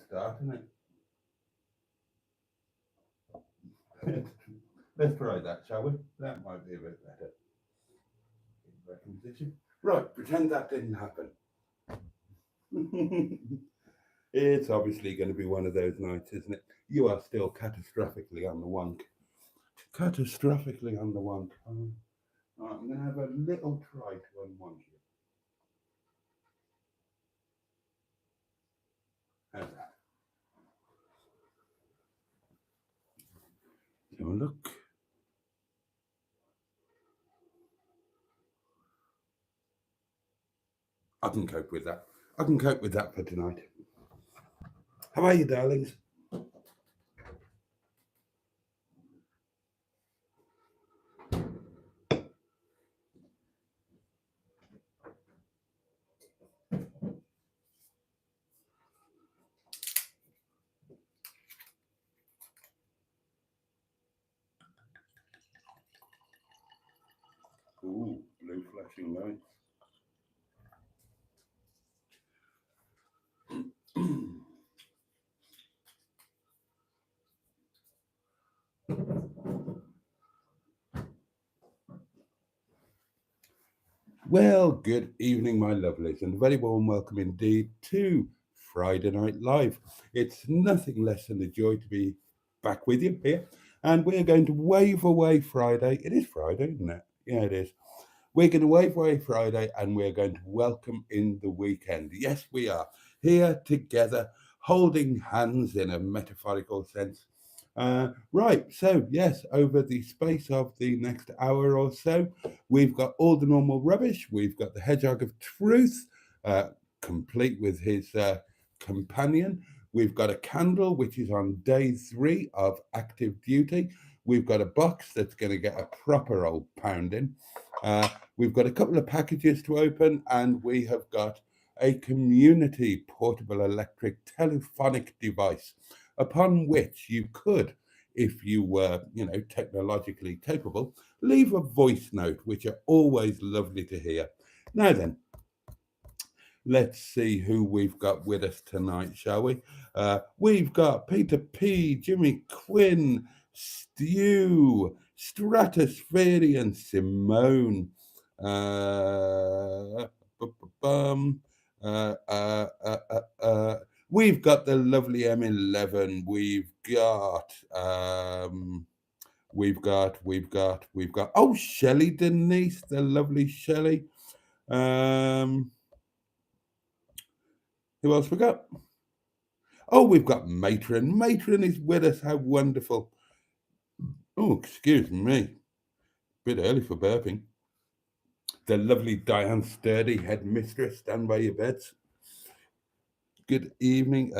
start, isn't it? Let's try that, shall we? That might be a bit better. Back in position. Right, pretend that didn't happen. It's obviously going to be one of those nights, isn't it? You are still catastrophically on the wonk. Catastrophically on the wonk. Right, I'm going to have a little try to unwonk you. How's that? Have a look. I can cope with that. I can cope with that for tonight. How are you, darlings? Ooh, blue flashing lights. Well, good evening, my lovelies, and a very warm welcome indeed to Friday Night Live. It's nothing less than a joy to be back with you here, and we're going to wave away Friday. It is Friday, isn't it? Yeah, it is. We're going to wave away Friday and we're going to welcome in the weekend. Yes, we are here together, holding hands in a metaphorical sense. Right, so yes, over the space of the next hour or so, we've got all the normal rubbish. We've got the Hedgehog of Truth, uh, complete with his companion. We've got a candle, which is on day 3 of active duty. We've got a box that's going to get a proper old pounding. We've got a couple of packages to open, and we have got a community portable electric telephonic device upon which you could, if you were, technologically capable, leave a voice note, which are always lovely to hear. Now then, let's see who we've got with us tonight, shall we? We've got Peter P, Jimmy Quinn, Stu, Stratospherian, Simone. Uh, bum, we've got the lovely M11. We've got. Oh, Shelley Denise, the lovely Shelley. Who else we got? Oh, we've got Matron. Matron is with us. How wonderful. Oh, excuse me. Bit early for burping. The lovely Diane Sturdy, headmistress. Stand by your beds. Good evening.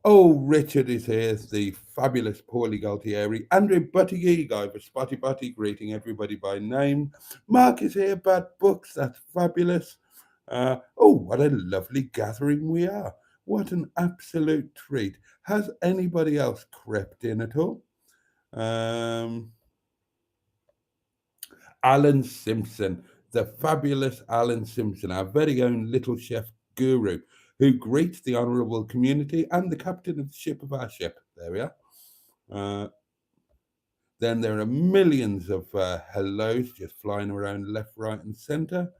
Richard is here. The fabulous Paulie Galtieri. Andrew Buttigieg, Ivor Spotty Butty, greeting everybody by name. Mark is here. Bad Books. That's fabulous. What a lovely gathering we are. What an absolute treat. Has anybody else crept in at all? Alan Simpson, the fabulous Alan Simpson, our very own little chef guru, who greets the honourable community and the captain of the ship of our ship. There we are. Then there are millions of hellos just flying around left, right, and centre.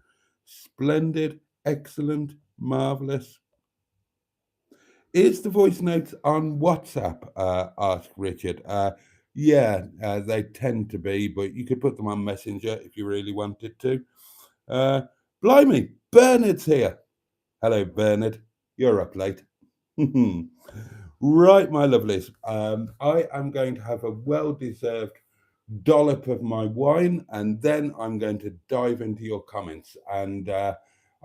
Splendid, excellent, marvellous. Is the voice notes on WhatsApp? Asked Richard. They tend to be, but you could put them on Messenger if you really wanted to. Blimey, Bernard's here. Hello, Bernard. You're up late. Right, my lovelies. I am going to have a well-deserved dollop of my wine, and then I'm going to dive into your comments. And I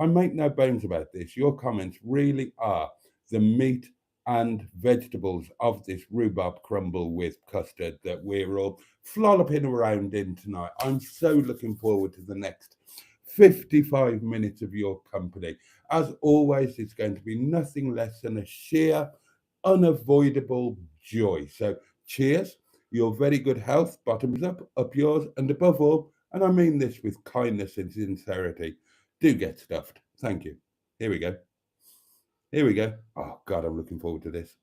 make no bones about this. Your comments really are the meat and vegetables of this rhubarb crumble with custard that we're all flopping around in tonight. I'm so looking forward to the next 55 minutes of your company. As always, it's going to be nothing less than a sheer, unavoidable joy. So cheers, your very good health, bottoms up yours, and above all, and I mean this with kindness and sincerity, do get stuffed. Thank you. Here we go. Here we go. Oh, God, I'm looking forward to this.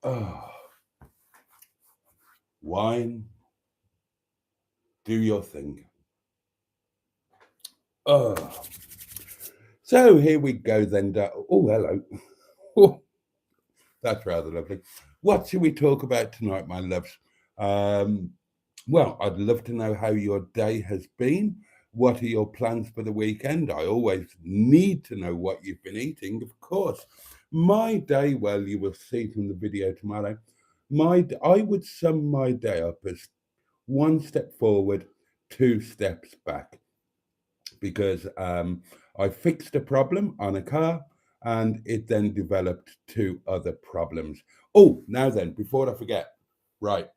Oh, wine, do your thing. Oh, so here we go then. Oh, hello. Oh, that's rather lovely. What shall we talk about tonight, my loves? Um, Well, I'd love to know how your day has been. What are your plans for the weekend? I always need to know what you've been eating, of course. My day, well, you will see from the video tomorrow. I would sum my day up as one step forward, two steps back, because I fixed a problem on a car and it then developed two other problems. Oh, now then, before I forget, right.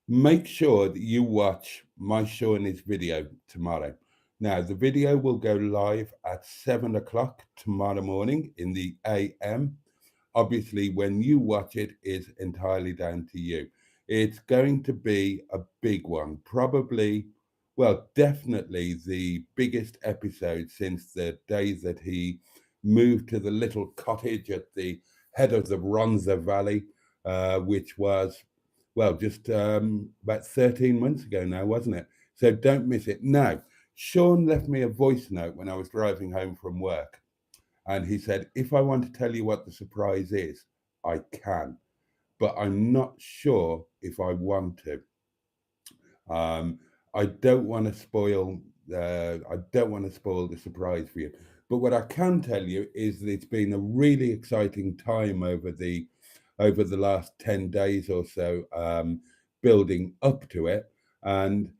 Make sure that you watch my show and his video tomorrow. Now, the video will go live at 7 o'clock tomorrow morning in the AM. Obviously, when you watch it, is entirely down to you. It's going to be a big one, probably, well, definitely the biggest episode since the days that he moved to the little cottage at the head of the Bronzer Valley, which was, well, just about 13 months ago now, wasn't it? So don't miss it. Now, Sean left me a voice note when I was driving home from work. And he said, if I want to tell you what the surprise is, I can, but I'm not sure if I want to. Um, I don't want to spoil. I don't want to spoil the surprise for you. But what I can tell you is that it's been a really exciting time over the last 10 days or so, building up to it, and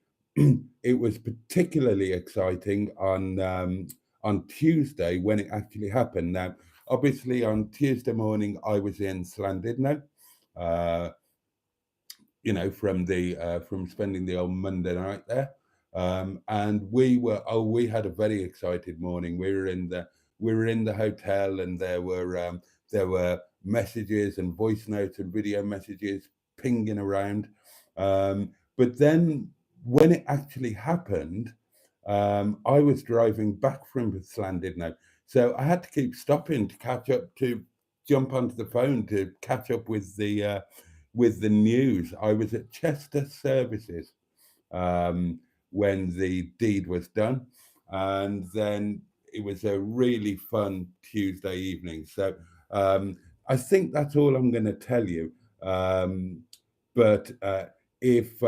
it was particularly exciting on Tuesday when it actually happened. Now, obviously, on Tuesday morning, I was in Llandudno, uh, from spending the old Monday night there. And we had a very excited morning. We were in the hotel, and there were messages and voice notes and video messages pinging around. But then when it actually happened, I was driving back from Llandudno, so I had to keep stopping to catch up, to jump onto the phone to catch up with the news. I was at Chester Services um, when the deed was done, and then it was a really fun Tuesday evening. So I think that's all I'm going to tell you. But if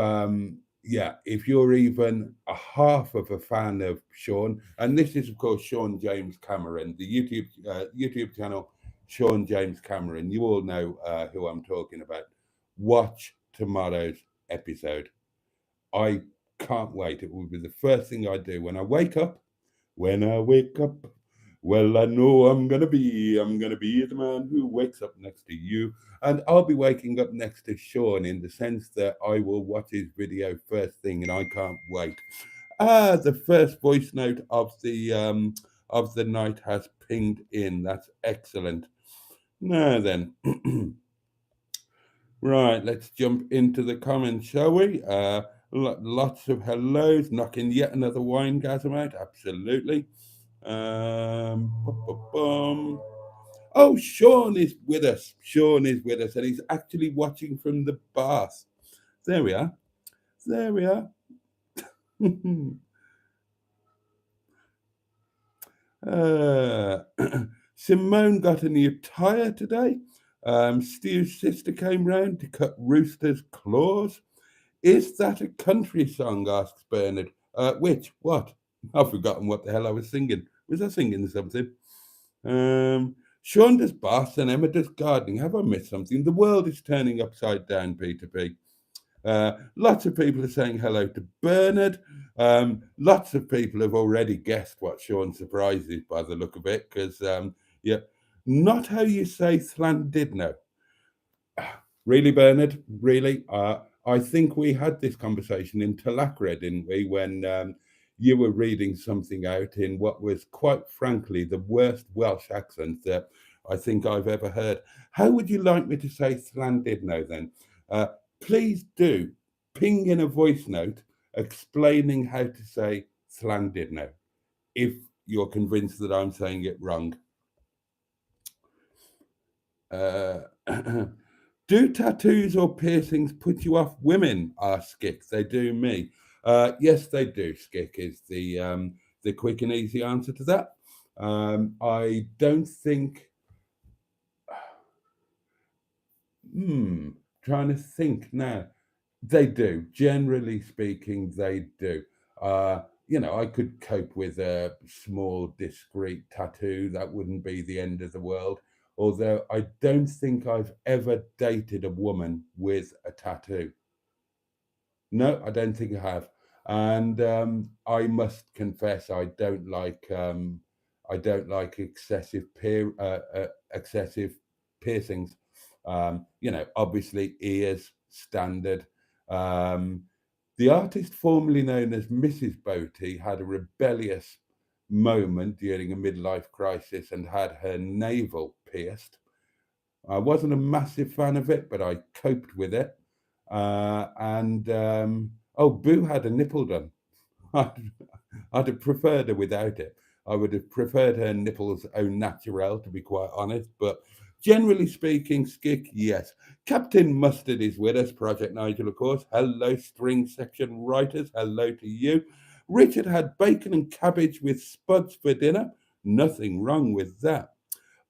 if you're even a half of a fan of Sean, and this is of course Sean James Cameron, the YouTube channel Sean James Cameron, you all know who I'm talking about. Watch tomorrow's episode. I can't wait. It will be the first thing I do when I wake up. When I wake up, well, I know I'm gonna be the man who wakes up next to you, and I'll be waking up next to Sean in the sense that I will watch his video first thing, and I can't wait. The first voice note of the night has pinged in. That's excellent. Now then. Right, let's jump into the comments, shall we? Lots of hellos, knocking yet another wine gasm out. Absolutely. Bum. Oh, Sean is with us. Sean is with us, and he's actually watching from the bath. There we are. There we are. uh, Simone got a new tyre today. Stu's sister came round to cut Rooster's claws. Is that a country song? Asks Bernard. Which? What? I've forgotten what the hell I was singing. Was I singing something? Sean does baths and Emma does gardening. Have I missed something? The world is turning upside down, Peter P. Lots of people are saying hello to Bernard. Lots of people have already guessed what Sean's surprise is by the look of it, because, yeah, not how you say Llandudno. Really, Bernard? Really? I think we had this conversation in Talacre, didn't we? When you were reading something out in what was, quite frankly, the worst Welsh accent that I think I've ever heard. How would you like me to say Llandudno then? Please do ping in a voice note explaining how to say Llandudno if you're convinced that I'm saying it wrong. Do tattoos or piercings put you off women? Asked Skick. They do me. Yes, they do. Skick is the quick and easy answer to that. I don't think. Trying to think now. They do. Generally speaking, they do. I could cope with a small, discreet tattoo. That wouldn't be the end of the world. Although I don't think I've ever dated a woman with a tattoo. No, I don't think I have. And I must confess, I don't like excessive piercings. Obviously ears standard. The artist formerly known as Mrs. Boaty had a rebellious moment during a midlife crisis and had her navel pierced. I wasn't a massive fan of it, but I coped with it. Boo had a nipple done. I'd have preferred her without it. I would have preferred her nipples au naturel, to be quite honest. But generally speaking, Skick, yes. Captain Mustard is with us, Project Nigel, of course. Hello, string section writers. Hello to you. Richard had bacon and cabbage with spuds for dinner. Nothing wrong with that.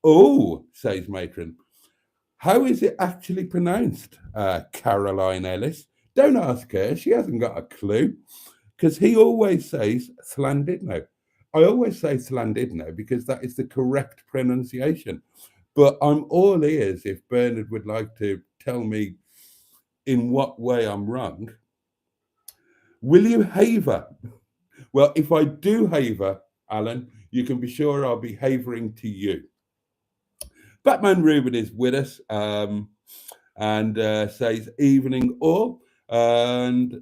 Oh, says Matron. How is it actually pronounced, Caroline Ellis? Don't ask her. She hasn't got a clue. Because he always says Llandudno. I always say Llandudno because that is the correct pronunciation. But I'm all ears if Bernard would like to tell me in what way I'm wrong. Will you haver? Well, if I do haver, Alan, you can be sure I'll be havering to you. Batman Ruben is with us and says evening all. And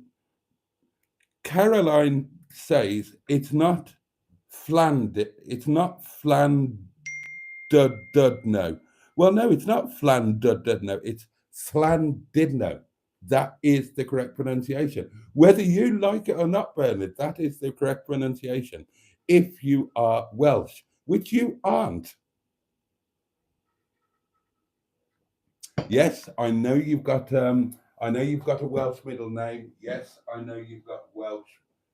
Caroline says it's not Llandudno. Well, no, it's not Llandudno. It's Llandudno. That is the correct pronunciation. Whether you like it or not, Bernard, that is the correct pronunciation. If you are Welsh, which you aren't. Yes, I know you've got a Welsh middle name. Yes, I know you've got Welsh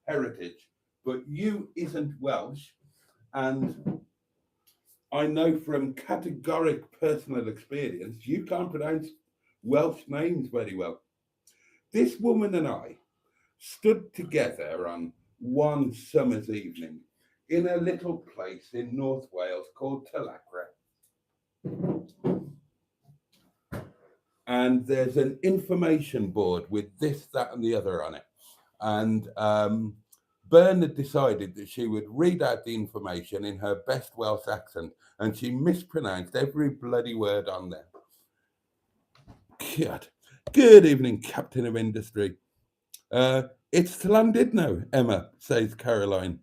heritage, but you isn't Welsh, and I know from categoric personal experience you can't pronounce Welsh names very well. This woman and I stood together on one summer's evening in a little place in North Wales called Tulacre. And there's an information board with this, that, and the other on it. And Bernard decided that she would read out the information in her best Welsh accent, and she mispronounced every bloody word on there. God. Good evening, Captain of Industry. It's Llandudno, Emma, says Caroline.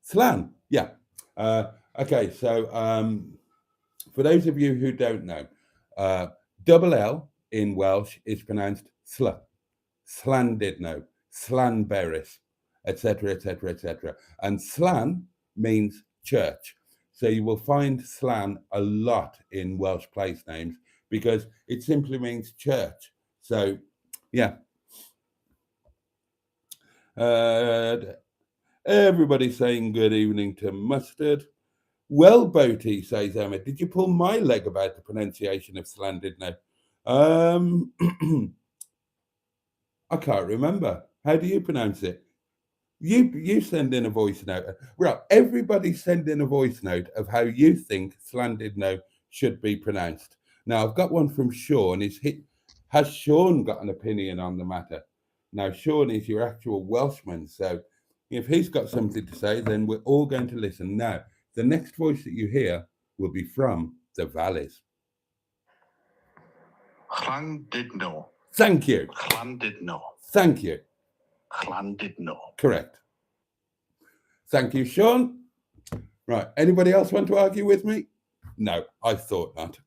Slan, yeah. Okay, so for those of you who don't know, double L in Welsh is pronounced sl, Llandudno, Llanberis, etc., etc., etc. And slan means church. So you will find slan a lot in Welsh place names because it simply means church. So, yeah. Everybody saying good evening to Mustard. Well, Boaty, says Emma, did you pull my leg about the pronunciation of Llandudno? I can't remember. How do you pronounce it? You send in a voice note. Right, everybody send in a voice note of how you think Llandudno should be pronounced. Now, I've got one from Sean. Has Sean got an opinion on the matter? Now, Sean is your actual Welshman, so if he's got something to say, then we're all going to listen. Now, the next voice that you hear will be from the Valleys. Llandudno. Thank you. Llandudno. Thank you. Llandudno. Correct. Thank you, Sean. Right. Anybody else want to argue with me? No, I thought not.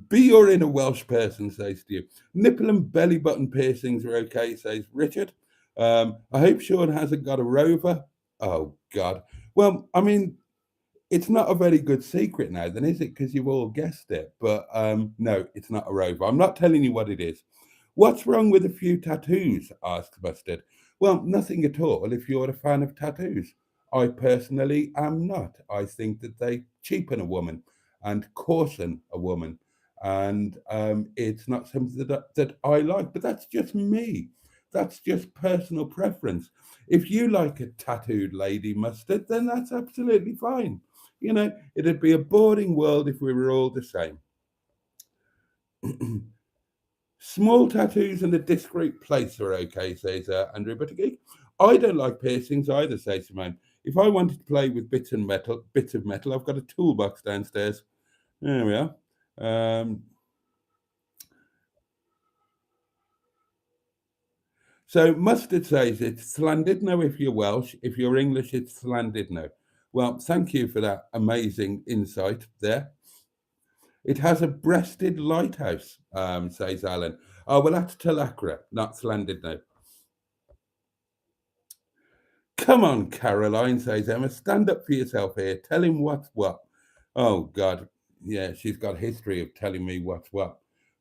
Be your inner Welsh person, says to you. Nipple and belly button piercings are okay, says Richard. I hope Sean hasn't got a rover. Oh, God. Well, I mean, it's not a very good secret now, then, is it? Because you've all guessed it. But no, it's not a rover. I'm not telling you what it is. What's wrong with a few tattoos? Asked Mustard. Well, nothing at all if you're a fan of tattoos. I personally am not. I think that they cheapen a woman and coarsen a woman. And it's not something that I like, but that's just me. That's just personal preference. If you like a tattooed lady, Mustard, then that's absolutely fine. You know, it'd be a boring world if we were all the same. Small tattoos in a discreet place are okay, says Andrew Buttigieg. I don't like piercings either, says Simone. If I wanted to play with bits of metal, I've got a toolbox downstairs. There we are. So Mustard says it's Llandudno if you're Welsh. If you're English, it's Llandudno. Well, thank you for that amazing insight there. It has a breasted lighthouse, says Alan. Oh, well, that's Talacra, not Llandudno. Come on, Caroline, says Emma. Stand up for yourself here. Tell him what's what. Oh, God. Yeah, she's got a history of telling me what's what.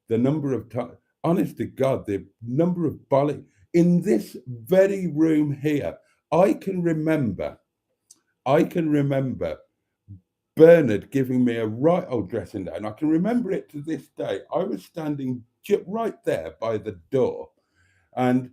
The number of times, honest to God, the number of bollock in this very room here. I can remember Bernard giving me a right old dressing down. I can remember it to this day. I was standing right there by the door, and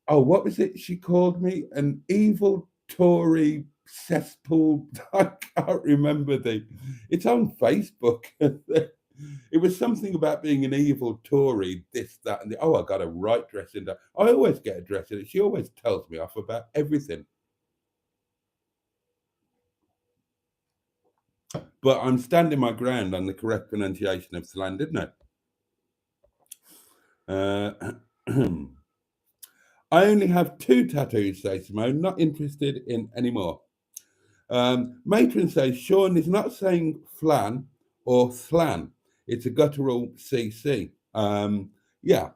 oh, what was it she called me? An evil Tory cesspool. I can't remember the. It's on Facebook. It was something about being an evil Tory, this, that, and the. Oh, I got a right dressing down. I always get a dressing. She always tells me off about everything. But I'm standing my ground on the correct pronunciation of Llandudno. I only have 2 tattoos, says Simone. Not interested in any more. Matron says Sean is not saying flan or thlan. It's a guttural CC. Yeah,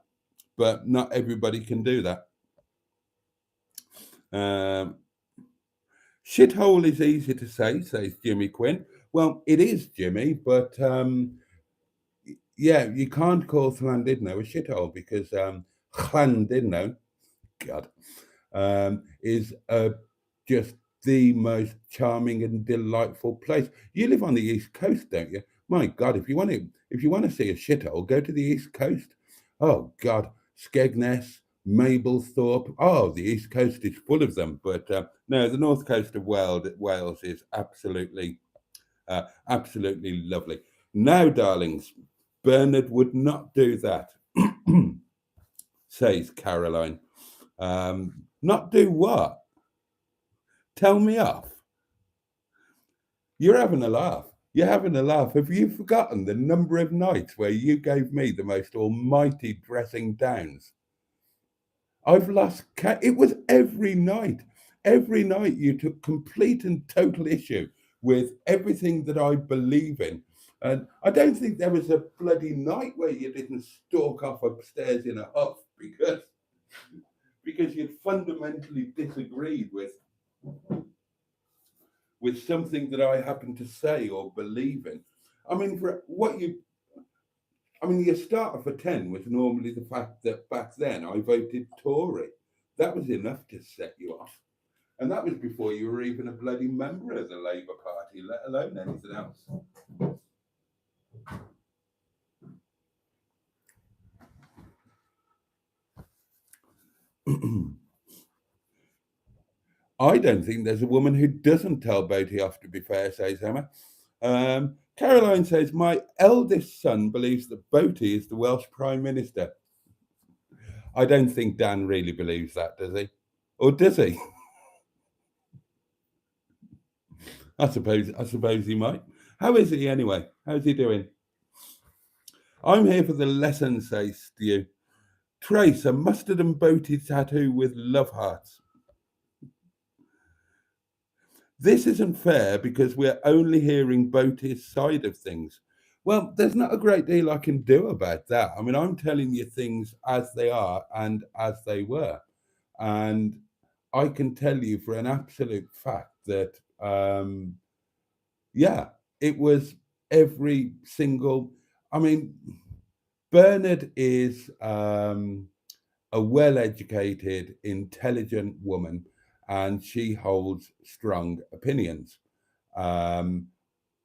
but not everybody can do that. Shithole is easy to say, says Jimmy Quinn. Well, it is, Jimmy, but yeah, you can't call Llandudno a shithole because Llandudno, God, is just the most charming and delightful place. You live on the East Coast, don't you? My God, if you want to see a shithole, go to the East Coast. Oh God, Skegness, Mablethorpe. Oh, the East Coast is full of them. But no, the North Coast of Wales is absolutely lovely. Now, darlings, Bernard would not do that, says Caroline. Not do what? Tell me off. You're having a laugh. You're having a laugh. Have you forgotten the number of nights where you gave me the most almighty dressing downs? I've lost count. It was every night. Every night you took complete and total issue with everything that I believe in. And I don't think there was a bloody night where you didn't stalk off upstairs in a huff because you'd fundamentally disagreed with something that I happen to say or believe in. I mean, your starter for 10 was normally the fact that back then I voted Tory. That was enough to set you off. And that was before you were even a bloody member of the Labour Party, let alone anything else. I don't think there's a woman who doesn't tell Boaty off, to be fair, says Emma. Caroline says, my eldest son believes that Boaty is the Welsh Prime Minister. I don't think Dan really believes that, does he? Or does he? I suppose he might. How is he anyway? How's he doing? I'm here for the lesson, says Stu. Trace, a mustard and Boaty tattoo with love hearts. This isn't fair because we're only hearing Boaty's side of things. Well, there's not a great deal I can do about that. I mean, I'm telling you things as they are and as they were. And I can tell you for an absolute fact that, yeah, it was every single. I mean, Bernard is a well educated, intelligent woman, and she holds strong opinions. Um,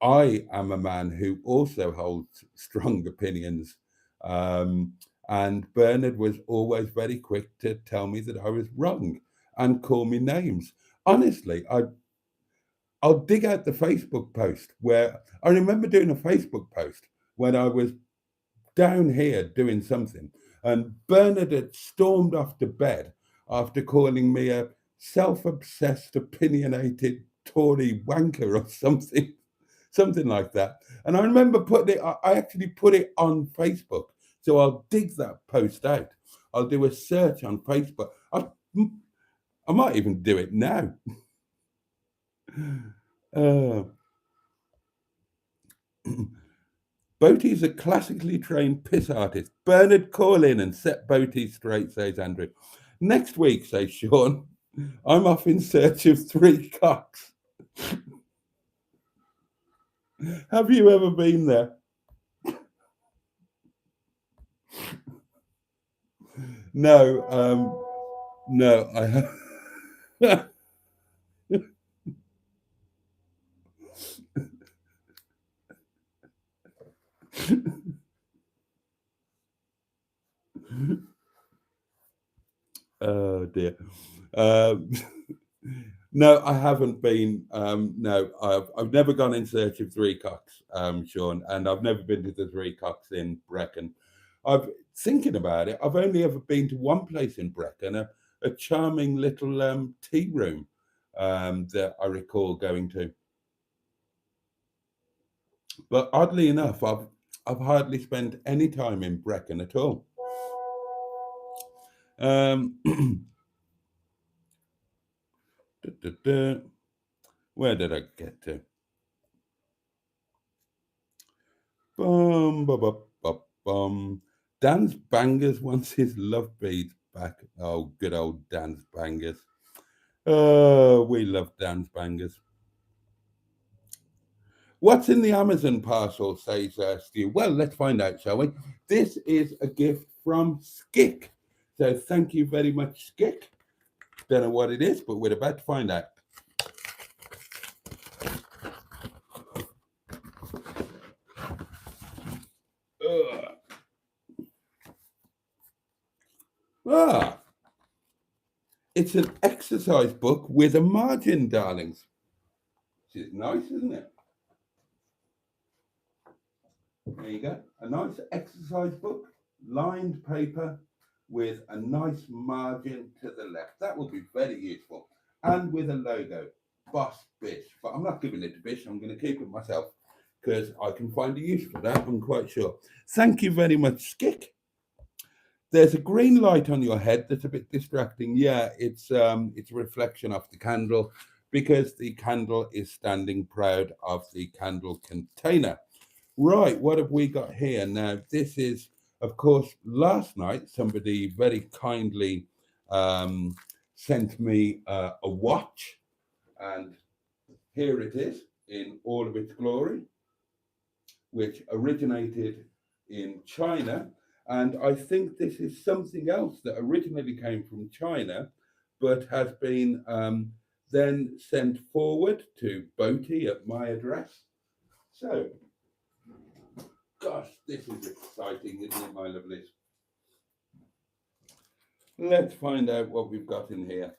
I am a man who also holds strong opinions. Um, and Bernard was always very quick to tell me that I was wrong and call me names. Honestly, I'll dig out the Facebook post where I remember doing a Facebook post when I was down here doing something, and Bernard had stormed off to bed after calling me a self obsessed, opinionated Tory wanker or something, something like that. And I remember putting it, I actually put it on Facebook. So I'll dig that post out. I'll do a search on Facebook. I might even do it now. Uh, Boaty is a classically trained piss artist. Bernard, call in and set Boaty straight, says Andrew. Next week, says Sean, I'm off in search of three cocks. Have you ever been there? No, no, I have. Oh dear. Um, no, I haven't been. No, I've never gone in search of three cocks, Sean, and I've never been to the Three Cocks in Brecon. I've thinking about it. I've only ever been to one place in Brecon, a charming little tea room that I recall going to. But oddly enough, I've hardly spent any time in Brecon at all. Um, duh, duh, duh. Where did I get to? Bum, bum, bum, bum, bum. Dan's Bangers wants his love beads back. Oh, good old Dan's Bangers. Oh, we love Dan's Bangers. What's in the Amazon parcel, says Stu? Well, let's find out, shall we? This is a gift from Skick. So thank you very much, Skick. Don't know what it is, but we're about to find out. Ugh. Ah, it's an exercise book with a margin, darlings. It's nice, isn't it? There you go. A nice exercise book, lined paper with a nice margin to the left. That will be very useful. And with a logo, Boss Bish. But I'm not giving it to Bish, I'm going to keep it myself because I can find a use for that, I'm quite sure. Thank you very much, Skick. There's a green light on your head that's a bit distracting. Yeah, it's a reflection of the candle because the candle is standing proud of the candle container. Right, what have we got here? Now, this is, of course, last night somebody very kindly sent me a watch, and here it is in all of its glory, which originated in China. And I think this is something else that originally came from China, but has been then sent forward to Boaty at my address. So, gosh, this is exciting, isn't it, my lovelies? Let's find out what we've got in here.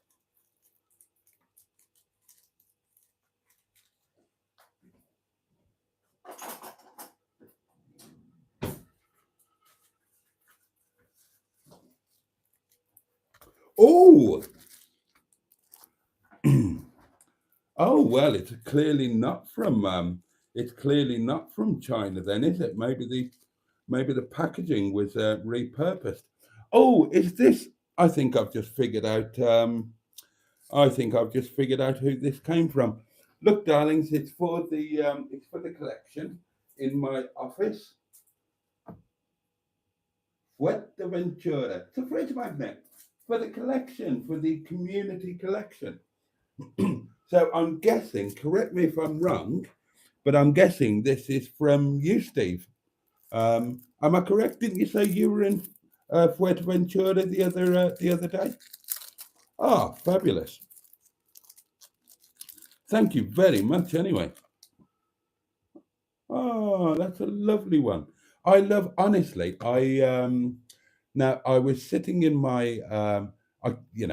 Oh, oh well, it's clearly not from China then, is it? Maybe the packaging was repurposed. Oh, is this? I think I've just figured out. I think I've just figured out who this came from. Look, darlings, it's for the collection in my office. Fuerteventura. It's a fridge magnet for the collection, for the community collection. So I'm guessing, correct me if I'm wrong, but I'm guessing this is from you, Steve. Am I correct? Didn't you say you were in Fuerteventura the other day? Ah, fabulous. Thank you very much. Anyway, oh, that's a lovely one. I love honestly. I Now I was sitting in my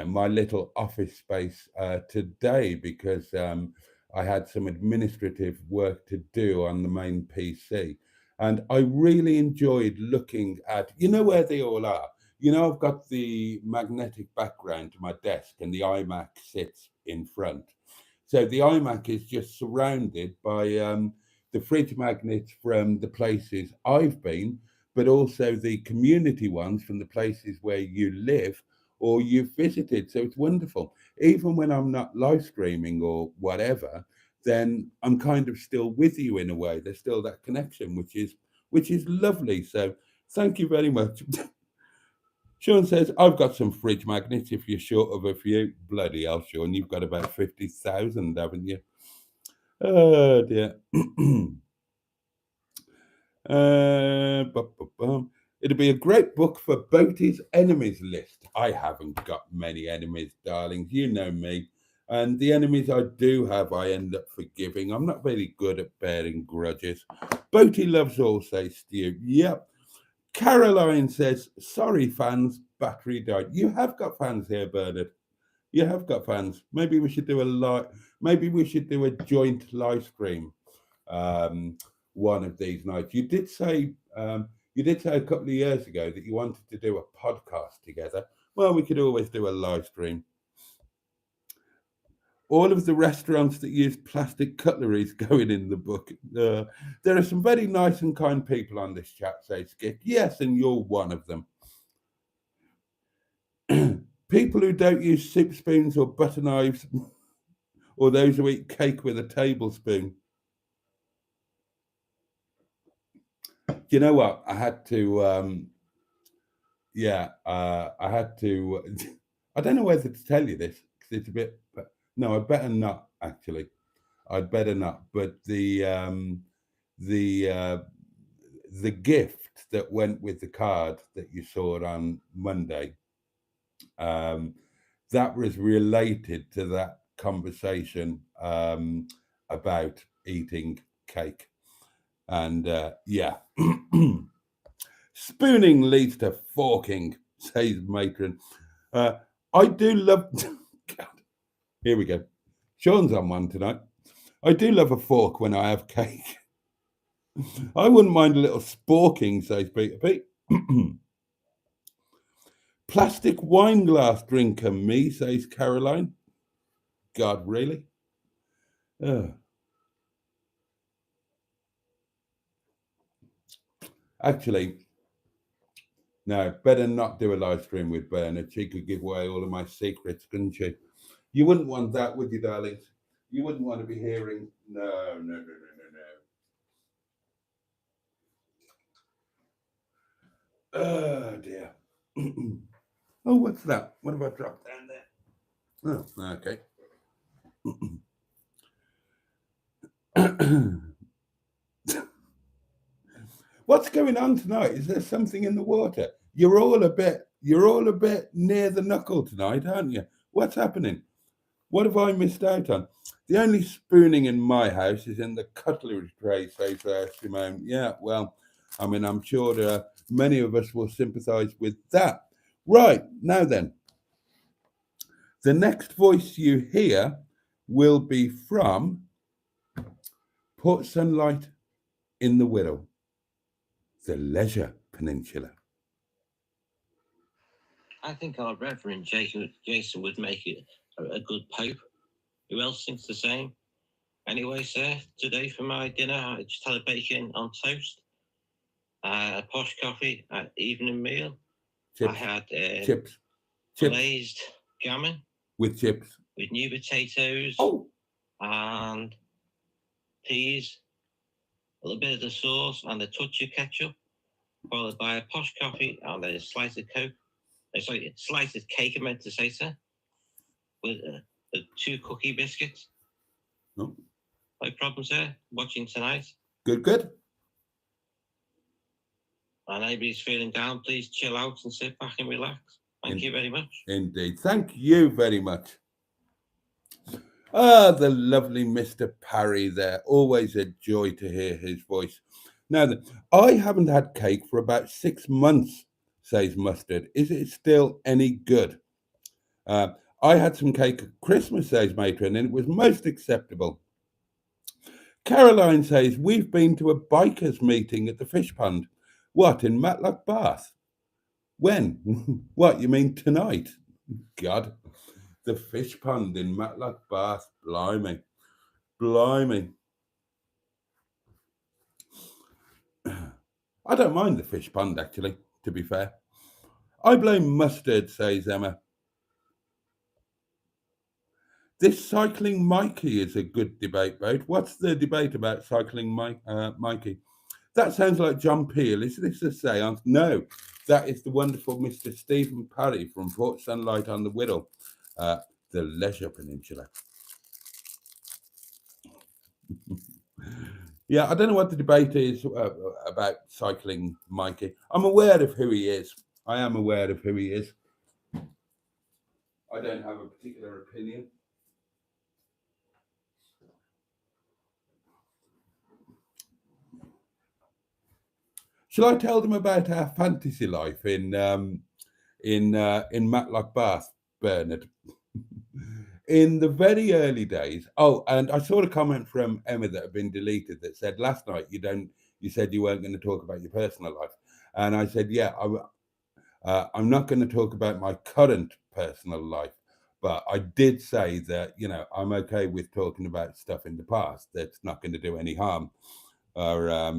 my little office space today because I had some administrative work to do on the main PC, and I really enjoyed looking at where they all are. I've got the magnetic background to my desk, and the iMac sits in front. So the iMac is just surrounded by the fridge magnets from the places I've been, but also the community ones from the places where you live or you've visited. So it's wonderful. Even when I'm not live streaming or whatever, then I'm kind of still with you in a way. There's still that connection, which is lovely. So thank you very much. Sean says, I've got some fridge magnets if you're short of a few. Bloody hell, Sean, you've got about 50,000, haven't you? Oh, dear. It'd be a great book for Boaty's enemies list. I haven't got many enemies, darlings. You know me. And the enemies I do have, I end up forgiving. I'm not very good at bearing grudges. Boaty loves all, says Stu. Yep. Caroline says, sorry, fans, battery died. You have got fans here, Bernard. You have got fans. Maybe we should do maybe we should do a joint live stream one of these nights. You did say a couple of years ago that you wanted to do a podcast together. Well, we could always do a live stream. All of the restaurants that use plastic cutlery going in the book. There are some very nice and kind people on this chat, says Skip. Yes, and you're one of them. People who don't use soup spoons or butter knives, or those who eat cake with a tablespoon. You know what? I had to, I had to. I don't know whether to tell you this because it's a bit. No, I better not. Actually, I'd better not. But the uh, the gift that went with the card that you saw on Monday, um, that was related to that conversation about eating cake. And yeah, spooning leads to forking, says Matron. Uh, I do love. God, here we go. Sean's on one tonight. I do love a fork when I have cake. I wouldn't mind a little sporking, says Peter Pete. Plastic wine glass drinker, me, says Caroline. God, really? Actually, no, better not do a live stream with Bernard. She could give away all of my secrets, couldn't she? You wouldn't want that, would you, darlings? You wouldn't want to be hearing. No, no, no, no, no, no. Oh, dear. Oh, what's that? What have I dropped down there? Oh, okay. What's going on tonight? Is there something in the water? You're all a bit near the knuckle tonight, aren't you? What's happening? What have I missed out on? The only spooning in my house is in the cutlery tray, says Simone. Yeah, well, I mean, I'm sure many of us will sympathise with that. Right, now then, the next voice you hear will be from Port Sunlight in the Wirral, the Leisure Peninsula. I think our Reverend Jason would make it a good pope. Who else thinks the same? Anyway, sir, today for my dinner, I just had a bacon on toast, a posh coffee at evening meal. Chips. I had Chips. glazed gammon With chips. with new potatoes. Oh. and peas, a little bit of the sauce, and a touch of ketchup, followed by a posh coffee and a slice of Coke. Sorry, slice of cake, I meant to say, sir, with 2 cookie biscuits. No. No problem, sir. Watching tonight. Good. And anybody's feeling down, please chill out and sit back and relax. Thank you very much. Indeed. Thank you very much. Ah, the lovely Mr. Parry there. Always a joy to hear his voice. Now, I haven't had cake for about 6 months, says Mustard. Is it still any good? I had some cake at Christmas, says Matron, and it was most acceptable. Caroline says, we've been to a bikers meeting at the fish pond. What, in Matlock Bath? When? What, you mean tonight? God, the fish pond in Matlock Bath. Blimey. I don't mind the fish pond, actually, to be fair. I blame Mustard, says Emma. This cycling Mikey is a good debate, Boat. What's the debate about cycling Mikey? That sounds like John Peel. Is this a seance? No, that is the wonderful Mr. Stephen Parry from Port Sunlight on the Whittle, the Leisure Peninsula. Yeah, I don't know what the debate is about cycling Mikey. I'm aware of who he is. I am aware of who he is. I don't have a particular opinion. Shall I tell them about our fantasy life in Matlock Bath, Bernard? In the very early days. Oh, and I saw a comment from Emma that had been deleted that said last night you said you weren't going to talk about your personal life, and I said I'm not going to talk about my current personal life, but I did say that I'm okay with talking about stuff in the past that's not going to do any harm, or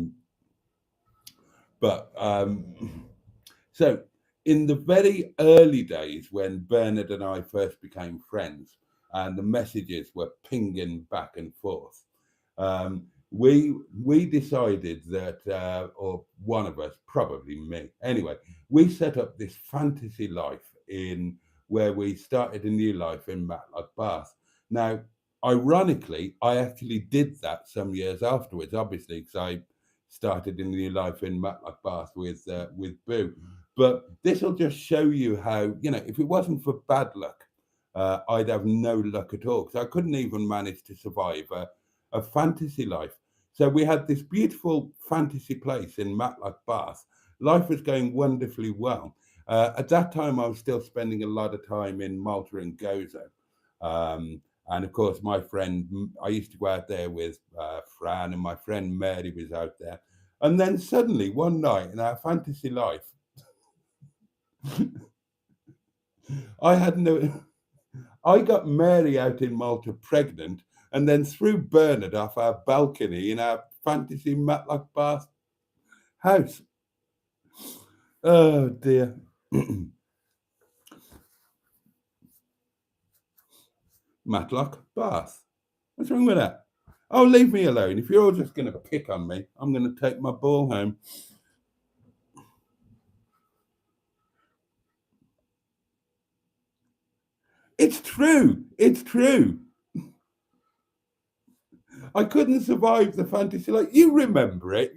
so in the very early days when Bernard and I first became friends and the messages were pinging back and forth, we decided that, or one of us, probably me, anyway, we set up this fantasy life in where we started a new life in Matlock Bath. Now, ironically, I actually did that some years afterwards, obviously, because I started a new life in Matlock Bath with Boo. But this will just show you how, if it wasn't for bad luck, I'd have no luck at all, because I couldn't even manage to survive a fantasy life. So we had this beautiful fantasy place in Matlock Bath. Life was going wonderfully well. At that time, I was still spending a lot of time in Malta and Gozo. And of course, my friend, I used to go out there with Fran, and my friend Mary was out there. And then suddenly, one night in our fantasy life, I got Mary out in Malta pregnant, and then threw Bernard off our balcony in our fantasy Matlock Bath house. Oh dear. Matlock Bath. What's wrong with that? Oh, leave me alone. If you're all just going to pick on me, I'm going to take my ball home. It's true. It's true. I couldn't survive the fantasy life. You remember it.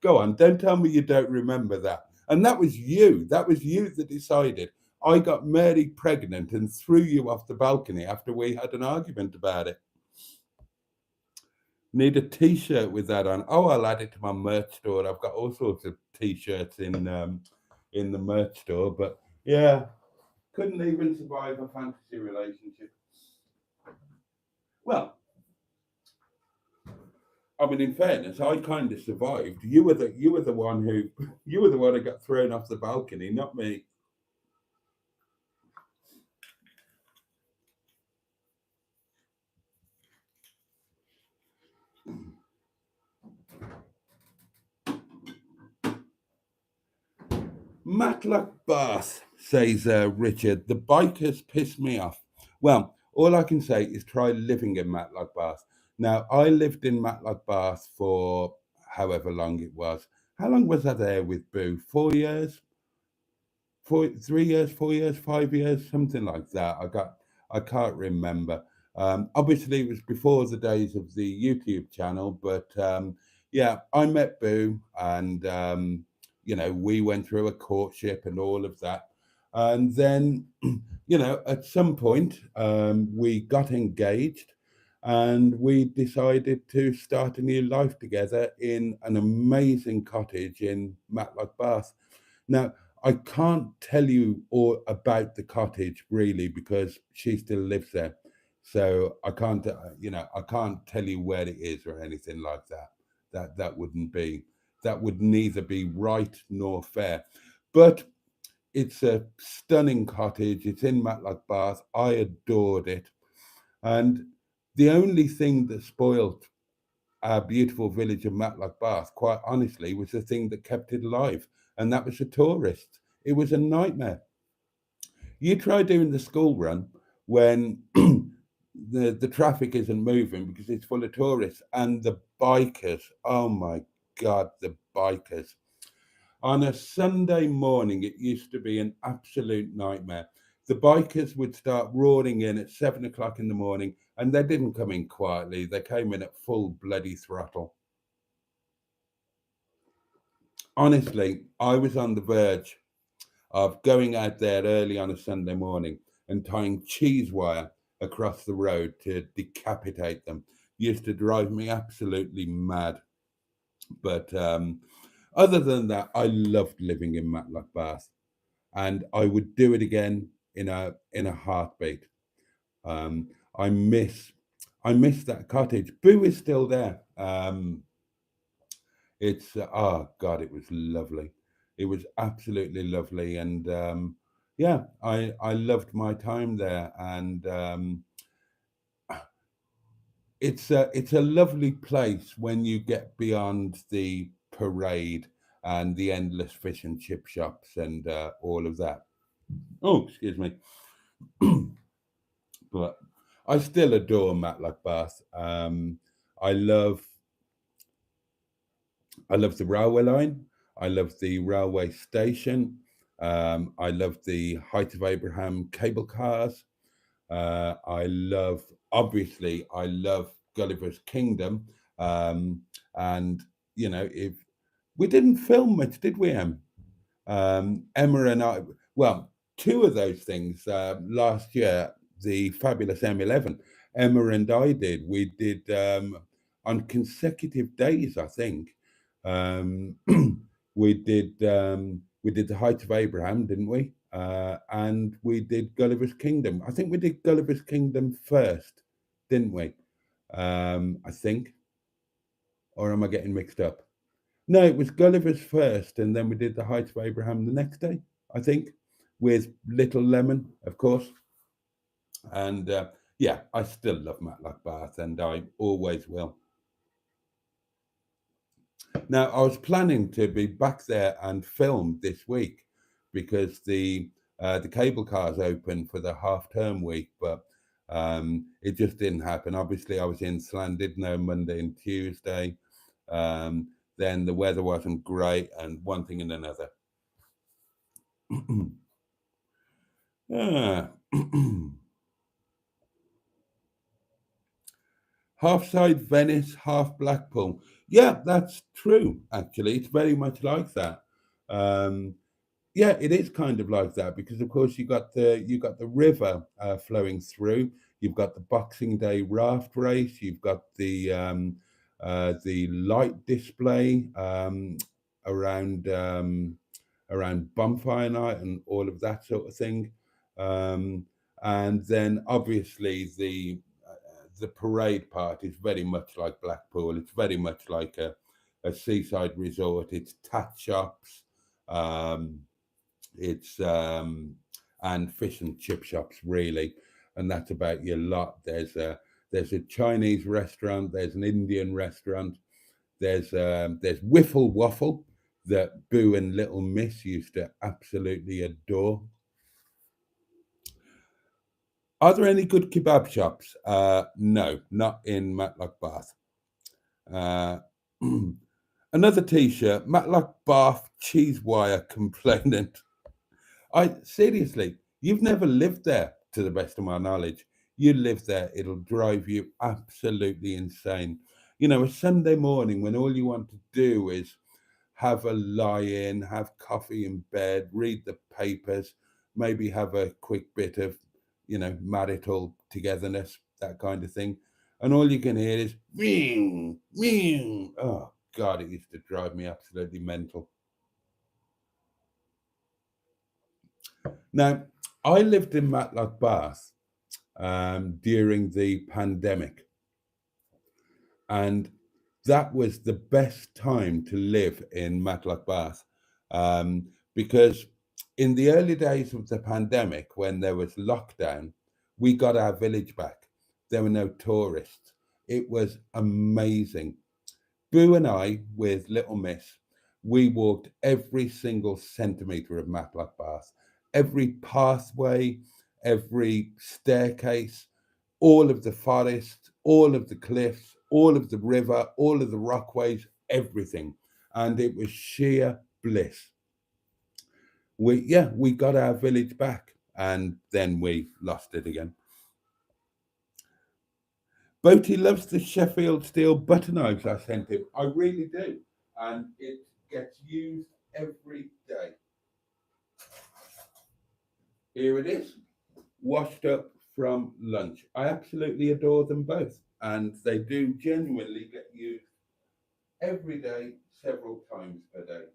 Go on. Don't tell me you don't remember that. And that was you. That was you that decided. I got Mary pregnant and threw you off the balcony after we had an argument about it. Need a t-shirt with that on. Oh, I'll add it to my merch store. I've got all sorts of t-shirts in the merch store. But yeah, couldn't even survive a fantasy relationship. Well, I mean, in fairness, I kind of survived. You were the one who got thrown off the balcony, not me. Matlock Bath, says Richard. The bikers piss me off. Well, all I can say is try living in Matlock Bath. Now, I lived in Matlock Bath for however long it was. How long was I there with Boo? 4 years? 3 years, 4 years, 5 years, something like that. I can't remember. Obviously, it was before the days of the YouTube channel, but yeah, I met Boo, and we went through a courtship and all of that, and then at some point, we got engaged. And we decided to start a new life together in an amazing cottage in Matlock Bath. Now, I can't tell you all about the cottage really because she still lives there. So I can't tell you where it is or anything like that. That would neither be right nor fair. But it's a stunning cottage. It's in Matlock Bath. I adored it. And the only thing that spoiled our beautiful village of Matlock Bath, quite honestly, was the thing that kept it alive, and that was the tourists. It was a nightmare. You try doing the school run when the traffic isn't moving because it's full of tourists, and the bikers. Oh my God, the bikers! On a Sunday morning, it used to be an absolute nightmare. The bikers would start roaring in at 7 o'clock in the morning, and they didn't come in quietly. They came in at full bloody throttle. Honestly, I was on the verge of going out there early on a Sunday morning and tying cheese wire across the road to decapitate them. Used to drive me absolutely mad. But other than that, I loved living in Matlock Bath, and I would do it again in a heartbeat. Um, I miss I miss that cottage. Boo is still there. It's oh God, it was lovely. It was absolutely lovely, and yeah, I loved my time there, and it's a lovely place when you get beyond the parade and the endless fish and chip shops and all of that. Oh, excuse me, but I still adore Matlock Bath. I love I love the railway line. I love the railway station. I love the Height of Abraham cable cars. I love Gulliver's Kingdom. And, if we didn't film much, did we, Em? Emma and I, well, two of those things last year, the fabulous M11, Emma and I did. We did on consecutive days, I think. Um, we did the Height of Abraham, didn't we? And we did Gulliver's Kingdom. I think we did Gulliver's Kingdom first, didn't we? I think, or am I getting mixed up? No, it was Gulliver's first, and then we did the Height of Abraham the next day, I think, with Little Lemon, of course. And yeah, I still love Matlock Bath, and I always will. Now, I was planning to be back there and film this week because the cable car's open for the half term week, but it just didn't happen. Obviously, I was in Llandudno Monday and Tuesday. Then the weather wasn't great, and one thing and another. Ah. Half side Venice, half Blackpool. Yeah, that's true. Actually, it's very much like that. Um, yeah, it is kind of like that because, of course, you got the river flowing through. You've got the Boxing Day raft race. You've got the light display around around bonfire night and all of that sort of thing. Um, and then obviously the parade part is very much like Blackpool. It's very much like a seaside resort. It's tat shops. Um, it's and fish and chip shops really, and that's about your lot. There's a Chinese restaurant. There's an Indian restaurant. There's Wiffle Waffle that Boo and Little Miss used to absolutely adore. Are there any good kebab shops? No, not in Matlock Bath. Uh, another T-shirt, Matlock Bath cheese wire complainant. I seriously, you've never lived there, to the best of my knowledge. You live there, it'll drive you absolutely insane. You know, a Sunday morning when all you want to do is have a lie in, have coffee in bed, read the papers, maybe have a quick bit of, marital togetherness, that kind of thing. And all you can hear is ring, ring. Oh, God, it used to drive me absolutely mental. Now, I lived in Matlock Bath during the pandemic, and that was the best time to live in Matlock Bath because in the early days of the pandemic, when there was lockdown, we got our village back. There were no tourists. It was amazing. Boo and I, with little Miss, we walked every single centimetre of Matlock Bath, every pathway, every staircase, all of the forest, all of the cliffs, all of the river, all of the rockways, everything. And it was sheer bliss. We got our village back and then we lost it again. Boaty loves the Sheffield steel butter knives I sent him. I really do. And it gets used every day. Here it is, washed up from lunch. I absolutely adore them both. And they do genuinely get used every day, several times per day.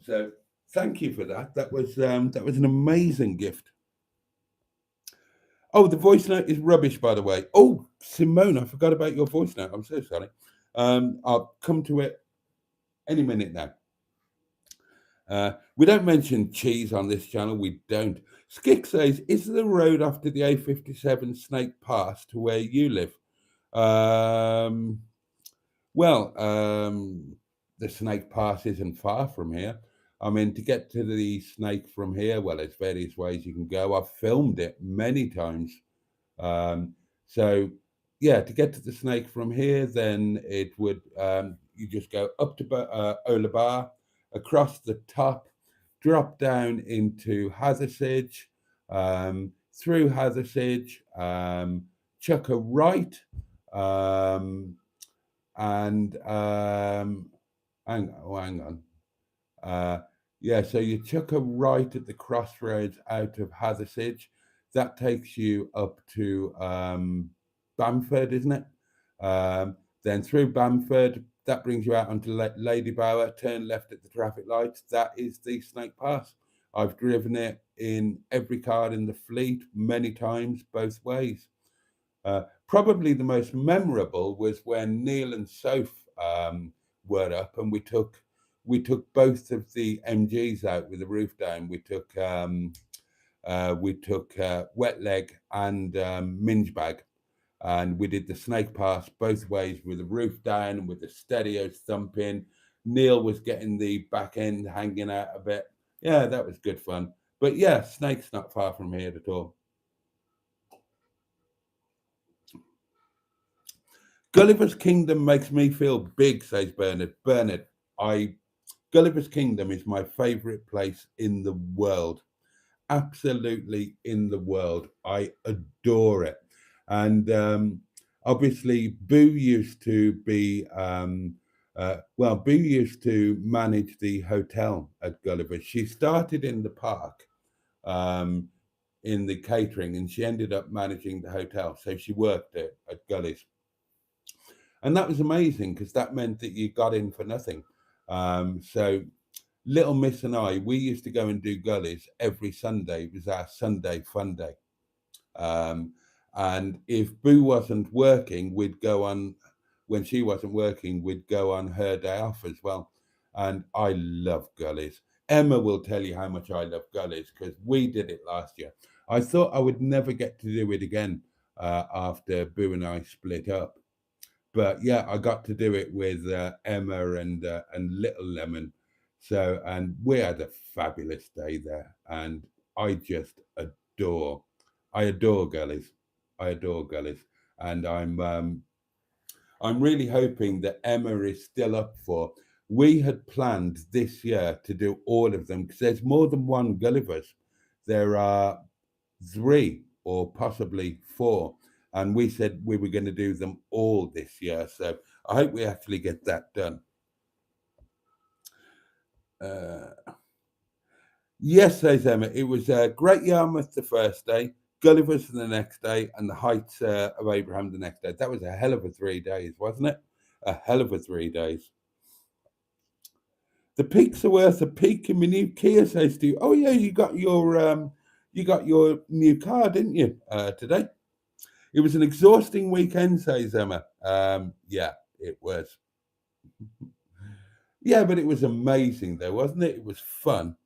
So thank you for that. That was an amazing gift. Oh, the voice note is rubbish, by the way. Oh, Simone, I forgot about your voice note. I'm so sorry. I'll come to it any minute now. We don't mention cheese on this channel. We don't. Skick says, is the road after the A57 Snake Pass to where you live? The Snake Pass isn't far from here. I mean, to get to the Snake from here, well, there's various ways you can go. I've filmed it many times. So, yeah, to get to the Snake from here, then it would, you just go up to Ola Bar, across the top, drop down into Hathersage, through Hathersage, chuck a right, and hang on. So you chuck a right at the crossroads out of Hathersage. That takes you up to Bamford, isn't it? Then through Bamford, that brings you out onto Lady Bower. Turn left at the traffic lights. That is the Snake Pass. I've driven it in every car in the fleet many times, both ways. Probably the most memorable was when Neil and Soph were up, and we took both of the MGs out with the roof down. We took Wet Leg and Minge Bag, and we did the Snake Pass both ways with the roof down and with the stereos thumping. Neil was getting the back end hanging out a bit. Yeah, that was good fun. But yeah, Snake's not far from here at all. Gulliver's Kingdom makes me feel big, says Bernard. Bernard, Gulliver's Kingdom is my favourite place in the world. Absolutely in the world. I adore it. And obviously, Boo used to be, Boo used to manage the hotel at Gulliver's. She started in the park, in the catering, and she ended up managing the hotel. So she worked at Gulliver's. And that was amazing because that meant that you got in for nothing. So little Miss and I, we used to go and do Gullies every Sunday. It was our Sunday fun day. And if Boo wasn't working, when she wasn't working, we'd go on her day off as well. And I love Gullies. Emma will tell you how much I love Gullies because we did it last year. I thought I would never get to do it again after Boo and I split up. But yeah, I got to do it with Emma and Little Lemon. So, and we had a fabulous day there, and I just adore. I adore gullies. I adore gullies, and I'm really hoping that Emma is still up for. We had planned this year to do all of them because there's more than one Gulliver's. There are three or possibly four, and we said we were going to do them all this year. So I hope we actually get that done. Uh, yes, says Emma. It was Great Yarmouth the first day, Gulliver's the next day, and the Heights of Abraham the next day. That was a hell of a 3 days, wasn't it? A hell of a 3 days. The peaks are worth a peak in my new Kia, says Steve. Oh yeah, you got your new car, didn't you, today? It was an exhausting weekend, says Emma. Yeah, it was. Yeah, but it was amazing though, wasn't it? It was fun.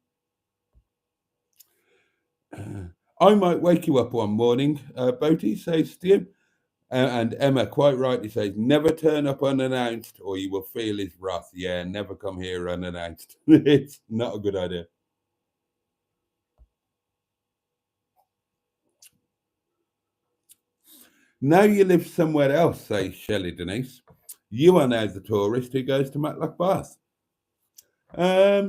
I might wake you up one morning, Boaty, says Steve. And Emma quite rightly says, never turn up unannounced or you will feel his wrath. Yeah, never come here unannounced. It's not a good idea. Now you live somewhere else, says Shelley Denise. You are now the tourist who goes to Matlock Bath. I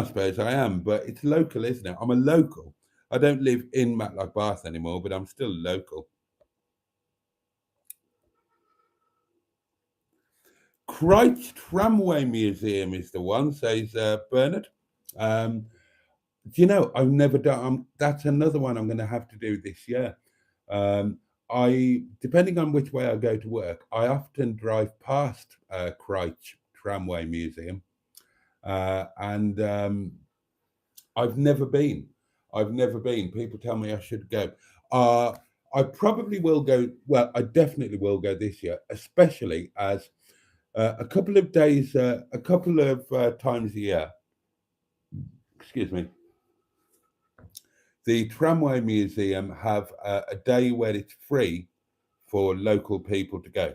suppose I am, but it's local, isn't it? I'm a local. I don't live in Matlock Bath anymore, but I'm still local. Christ Tramway Museum is the one, says Bernard. Do you know, I've never done, that's another one I'm going to have to do this year. Depending on which way I go to work, I often drive past Christ Tramway Museum, and I've never been. People tell me I should go. I probably will go. Well, I definitely will go this year, especially as a couple of days, a couple of times a year. Excuse me. The Tramway Museum have a day where it's free for local people to go.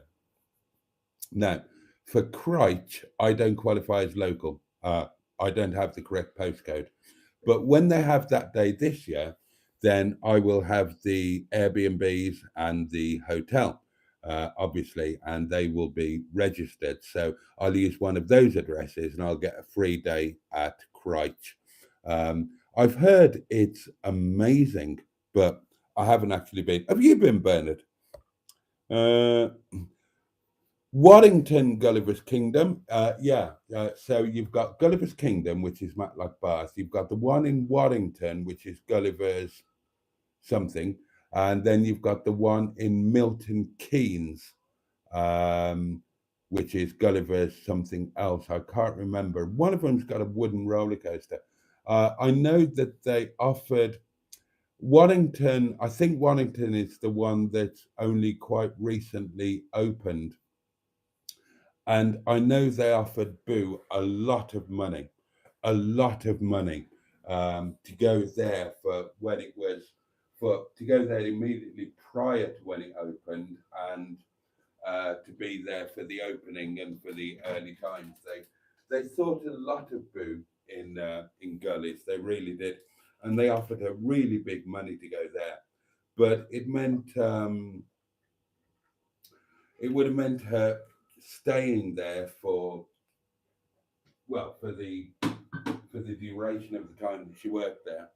Now, for Christ, I don't qualify as local. I don't have the correct postcode. But when they have that day this year, then I will have the Airbnbs and the hotel, obviously, and they will be registered. So I'll use one of those addresses and I'll get a free day at Christ. I've heard it's amazing, but I haven't actually been. Have you been, Bernard? Waddington, Gulliver's Kingdom. So you've got Gulliver's Kingdom, which is Matlock Bath. You've got the one in Waddington, which is Gulliver's something. And then you've got the one in Milton Keynes, which is Gulliver's something else. I can't remember. One of them's got a wooden roller coaster. I know that they offered Waddington. I think Waddington is the one that's only quite recently opened. And I know they offered Boo a lot of money to go there for when it was, to go there immediately prior to when it opened, and to be there for the opening and for the early times. They thought a lot of Boo in Gullies. They really did, and they offered her really big money to go there, but it would have meant her staying there for the duration of the time that she worked there,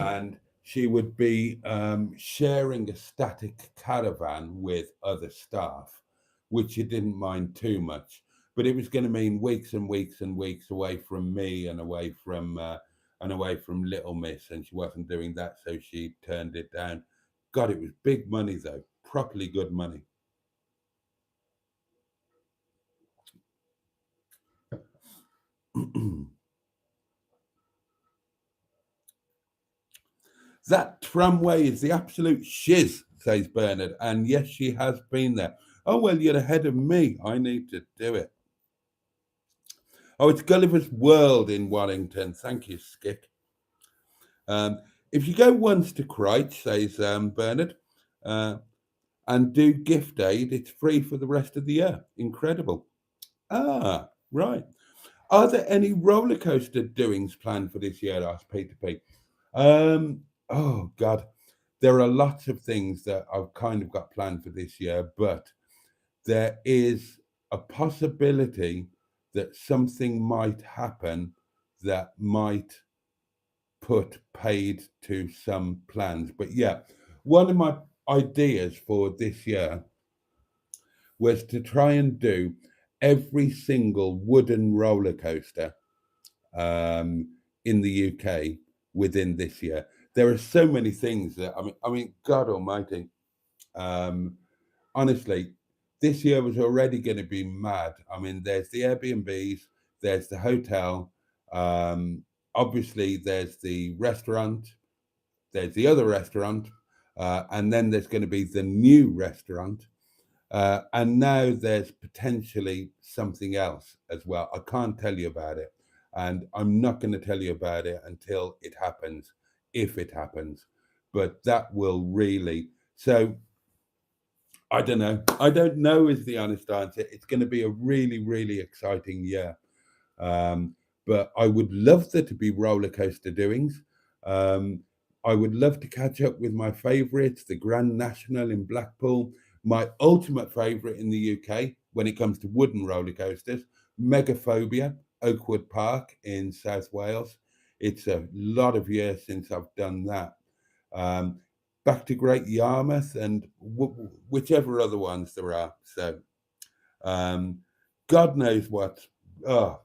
and she would be sharing a static caravan with other staff, which she didn't mind too much, but it was going to mean weeks and weeks and weeks away from me and away from Little Miss, and she wasn't doing that, so she turned it down. God, it was big money though, properly good money. That tramway is the absolute shiz, says Bernard. And yes, she has been there. Oh, well, you're ahead of me. I need to do it. Oh, it's Gulliver's World in Wellington. Thank you, Skick. If you go once to Christ, says Bernard, and do gift aid, it's free for the rest of the year. Incredible. Ah, right. Are there any roller coaster doings planned for this year? Asked Peter P. oh God, there are lots of things that I've kind of got planned for this year, but there is a possibility that something might happen that might put paid to some plans. But yeah, one of my ideas for this year was to try and do every single wooden roller coaster in the UK within this year. There are so many things that I mean, God Almighty. Um, Honestly, this year was already going to be mad. I mean, there's the Airbnbs, there's the hotel, um, obviously there's the restaurant, there's the other restaurant, and then there's going to be the new restaurant. And now there's potentially something else as well. I can't tell you about it. And I'm not going to tell you about it until it happens, if it happens. But that will really. So I don't know. I don't know is the honest answer. It's going to be a really, really exciting year. Um, but I would love there to be roller coaster doings. Um, I would love to catch up with my favourites, the Grand National in Blackpool, my ultimate favourite in the UK when it comes to wooden roller coasters, Megaphobia, Oakwood Park in South Wales. It's a lot of years since I've done that. Um, Back to Great Yarmouth and whichever other ones there are. So, um, God knows what. Oh,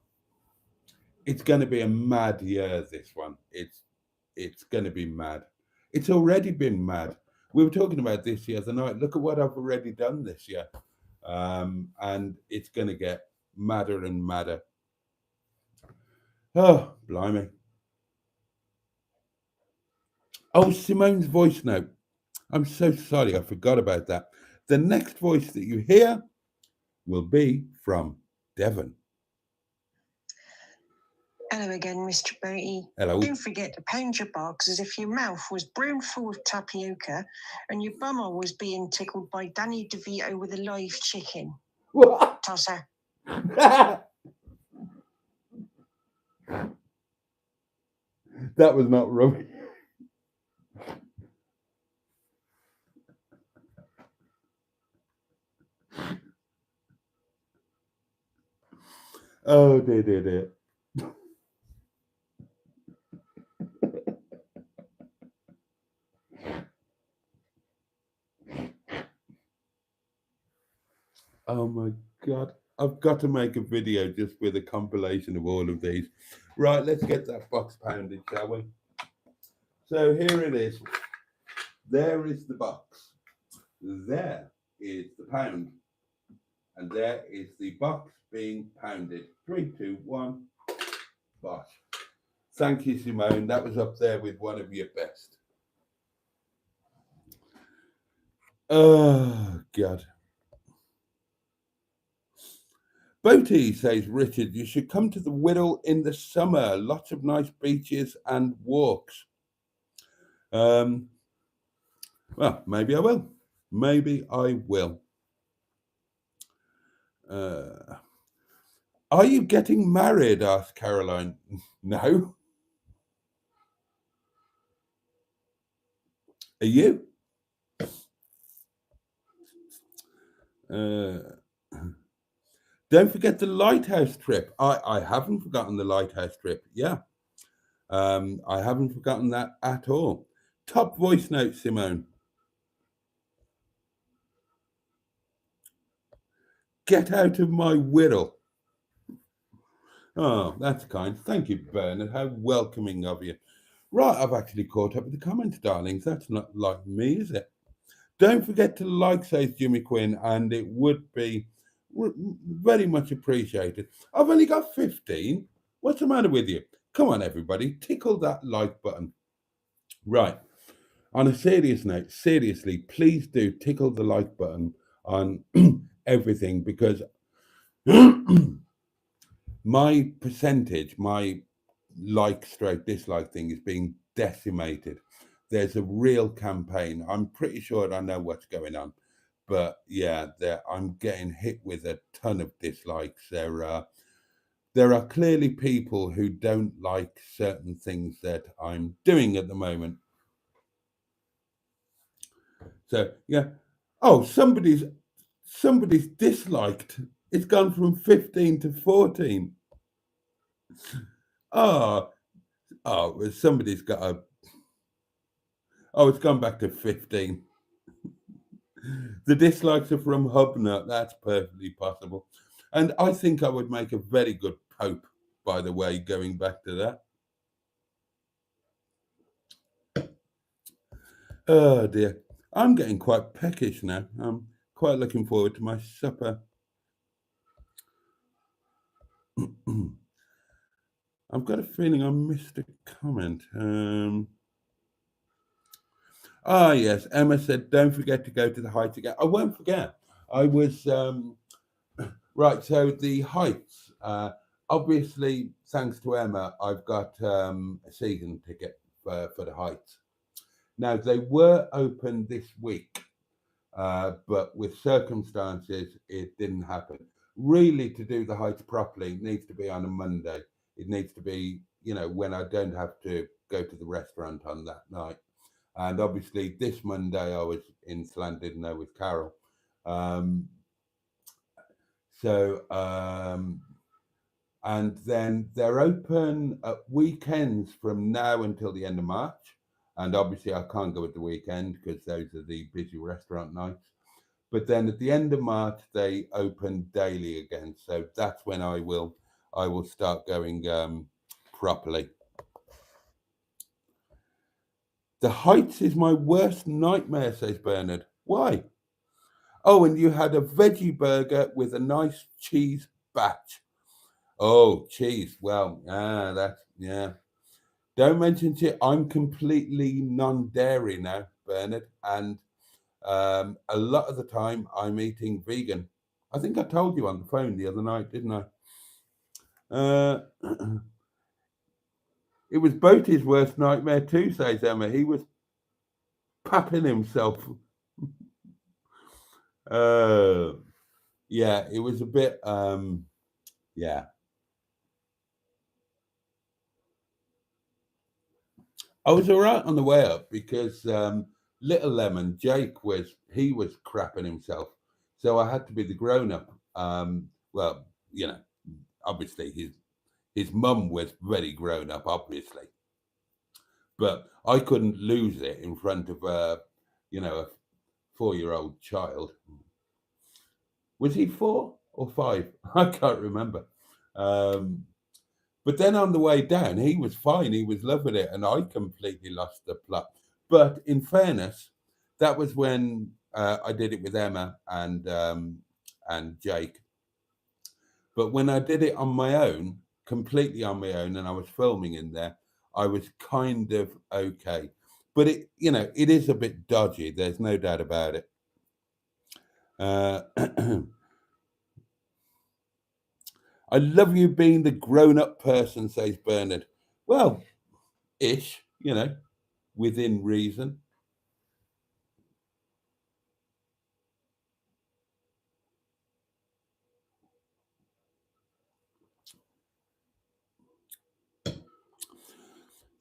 it's going to be a mad year. This one, it's going to be mad. It's already been mad. We were talking about this the other night. Look at what I've already done this year, and it's going to get madder and madder. Oh, blimey! Oh, Simone's voice note. I'm so sorry, I forgot about that. The next voice that you hear will be from Devon. Hello again, Mr. Boaty. Hello. Don't forget to pound your box as if your mouth was brimful of tapioca and your bummer was being tickled by Danny DeVito with a live chicken. What? Tosser. That was not rubbish. Oh dear. Oh my God. I've got to make a video just with a compilation of all of these. Right, let's get that box pounded, shall we? So here it is. There is the box. There is the pound. And there is the box being pounded. 3, 2, 1. Bosh. Thank you, Simone. That was up there with one of your best. Oh, God. Boaty, says Richard, you should come to the Whittle in the summer. Lots of nice beaches and walks. Well, maybe I will. Maybe I will. Are you getting married? Asked Caroline. No. Are you? Don't forget the lighthouse trip. I haven't forgotten the lighthouse trip. Yeah. I haven't forgotten that at all. Top voice note, Simone. Get out of my Whittle. Oh, that's kind. Thank you, Bernard. How welcoming of you. Right, I've actually caught up with the comments, darlings. That's not like me, is it? Don't forget to like, says Jimmy Quinn, and it would be very much appreciated. I've only got 15. What's the matter with you? Come on, everybody. Tickle that like button. Right. On a serious note, seriously, please do tickle the like button on everything because my percentage, my like stroke dislike thing is being decimated. There's a real campaign. I'm pretty sure I know what's going on, but yeah, I'm getting hit with a ton of dislikes. There are clearly people who don't like certain things that I'm doing at the moment. So yeah. Oh, somebody's disliked. It's gone from 15 to 14. Oh, well, somebody's got a. Oh, it's gone back to 15. The dislikes are from Hubnut. That's perfectly possible. And I think I would make a very good Pope, by the way, going back to that. Oh dear. I'm getting quite peckish now. I'm quite looking forward to my supper. I've got a feeling I missed a comment. Yes, Emma said, don't forget to go to the heights again. I won't forget. I was, right, so the heights, obviously, thanks to Emma, I've got a season ticket for the heights. Now, they were open this week, but with circumstances, it didn't happen. Really, to do the heights properly, it needs to be on a Monday. It needs to be, when I don't have to go to the restaurant on that night. And obviously, this Monday, I was in Llandudno with Carol. And then they're open at weekends from now until the end of March. And obviously, I can't go at the weekend because those are the busy restaurant nights. But then at the end of March, they open daily again. So that's when I will start going properly. The heights is my worst nightmare, says Bernard. Why? Oh, and you had a veggie burger with a nice cheese batch. Oh, cheese. Well, yeah. Don't mention cheese. I'm completely non-dairy now, Bernard. And a lot of the time I'm eating vegan. I think I told you on the phone the other night, didn't I? It was Boaty's worst nightmare too, says Emma. He was papping himself. Yeah, it was a bit, yeah. I was all right on the way up because Little Lemon, Jake, was crapping himself. So I had to be the grown up. Well, obviously his mum was very grown up, obviously. But I couldn't lose it in front of a 4-year-old child. Was he 4 or 5? I can't remember. But then on the way down, he was fine. He was loving it, and I completely lost the plot. But in fairness, that was when I did it with Emma and Jake. But when I did it on my own, completely on my own, and I was filming in there, I was kind of okay. But it is a bit dodgy. There's no doubt about it. I love you being the grown-up person, says Bernard. Well, ish, within reason.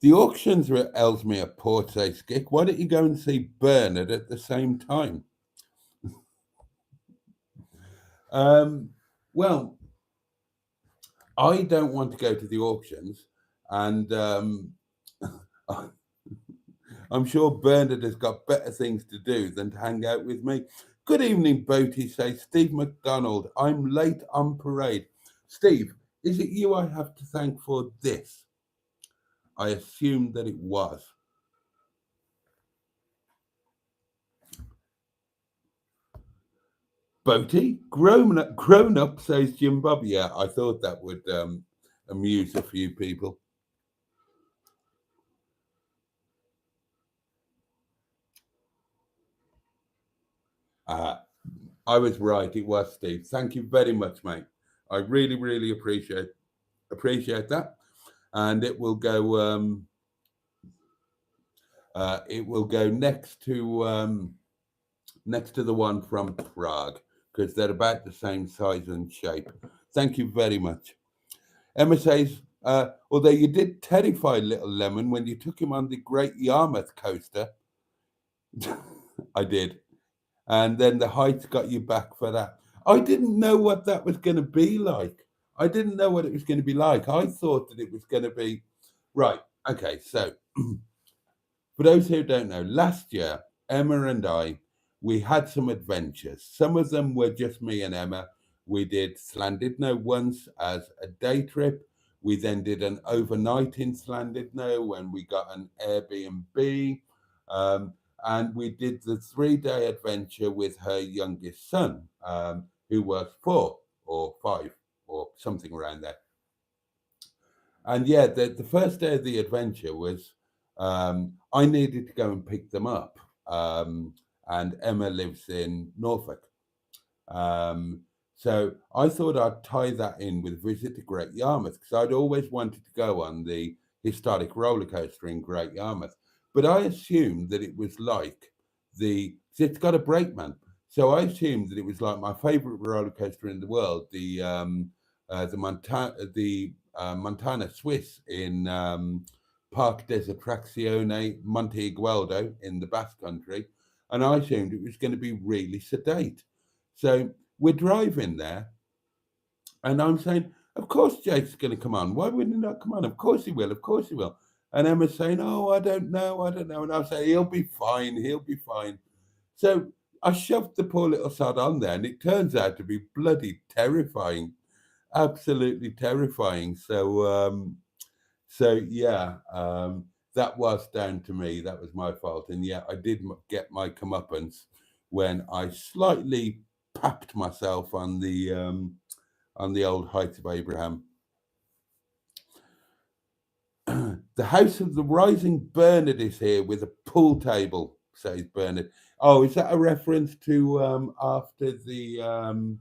The auctions were at Ellesmere Port, says Skick. Why don't you go and see Bernard at the same time? Well, I don't want to go to the auctions, and I'm sure Bernard has got better things to do than to hang out with me. Good evening, Boaty, says Steve McDonald. I'm late on parade. Steve, is it you I have to thank for this? I assumed that it was. Boaty, grown up, says Jim Bob. Yeah, I thought that would amuse a few people. I was right. It was Steve. Thank you very much, mate. I really, really appreciate that. And it will go. It will go next to the one from Prague because they're about the same size and shape. Thank you very much. Emma says, although you did terrify Little Lemon when you took him on the Great Yarmouth coaster. I did. And then the heights got you back for that. I didn't know what that was going to be like. I didn't know what it was going to be like. I thought that it was going to be right. Okay, so for those who don't know, last year Emma and I we had some adventures. Some of them were just me and Emma. We did Llandudno once as a day trip. We then did an overnight in Llandudno when we got an Airbnb. Um, and we did the 3 day adventure with her youngest son, who was 4 or 5 or something around there. And yeah, the first day of the adventure was I needed to go and pick them up. And Emma lives in Norfolk. Um, so I thought I'd tie that in with Visit to Great Yarmouth because I'd always wanted to go on the historic roller coaster in Great Yarmouth. But I assumed that it was like it's got a brakeman. So I assumed that it was like my favorite roller coaster in the world, the Montana Swiss in Parc des Attractions Monte Igualdo in the Basque Country, and I assumed it was going to be really sedate. So we're driving there, and I'm saying, "Of course, Jake's going to come on. Why wouldn't he not come on? Of course he will. Of course he will." And Emma's saying, "Oh, I don't know, I don't know." And I'll say, "He'll be fine. He'll be fine." So I shoved the poor little sod on there, and it turns out to be bloody terrifying, absolutely terrifying. So yeah, that was down to me. That was my fault, and yeah, I did get my comeuppance when I slightly papped myself on the old Heights of Abraham. The House of the Rising Bernard is here with a pool table, says Bernard. Oh, is that a reference to after the?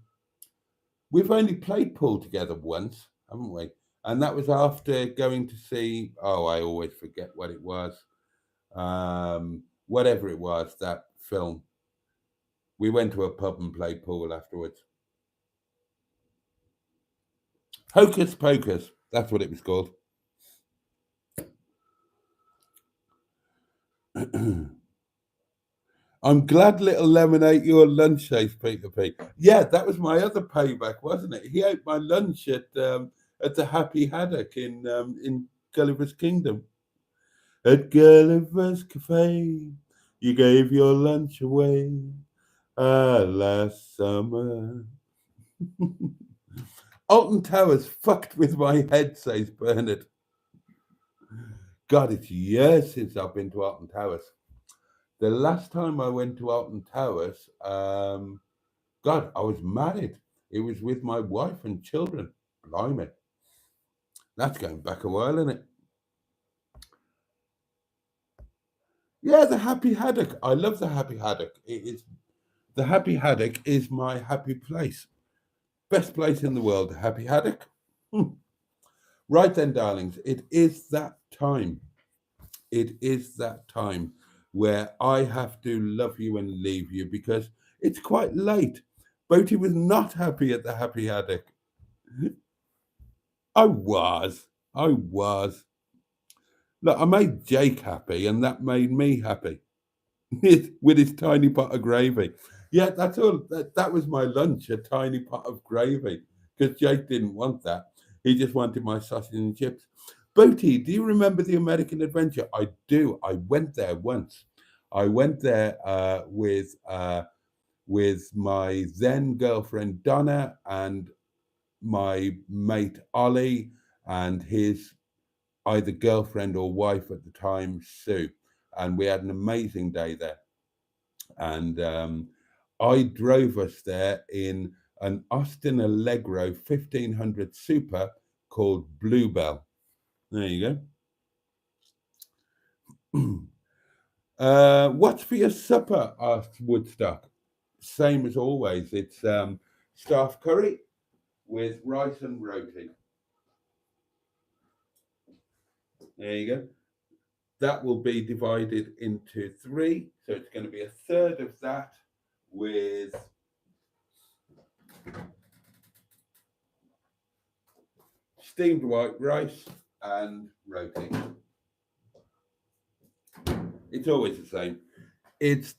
We've only played pool together once, haven't we? And that was after going to see. Oh, I always forget what it was. Whatever it was, that film. We went to a pub and played pool afterwards. Hocus Pocus, that's what it was called. I'm glad little lemon ate your lunch, says Peter P. Yeah, that was my other payback, wasn't it? He ate my lunch at the Happy Haddock in Gulliver's Kingdom. At Gulliver's Cafe, you gave your lunch away last summer. Alton Towers fucked with my head, says Bernard. God, it's years since I've been to Alton Towers. The last time I went to Alton Towers, God, I was married. It was with my wife and children. Blimey. That's going back a while, isn't it? Yeah, the Happy Haddock. I love the Happy Haddock. The Happy Haddock is my happy place. Best place in the world, the Happy Haddock. Right then, darlings, it is that time. It is that time where I have to love you and leave you because it's quite late. Boaty was not happy at the Happy Haddock. I was. Look, I made Jake happy, and that made me happy with his tiny pot of gravy. Yeah, that's all. That was my lunch, a tiny pot of gravy, because Jake didn't want that. He just wanted my sausage and chips. Boaty, do you remember the American Adventure? I do. I went there once. I went there with my then girlfriend Donna and my mate Ollie and his either girlfriend or wife at the time, Sue, and we had an amazing day there. And I drove us there in an Austin Allegro 1500 Super called Bluebell. There you go. What's for your supper? Asked Woodstock. Same as always. It's staff curry with rice and roti. There you go. That will be divided into 3. So it's going to be a third of that with steamed white rice and roti. It's always the same. It's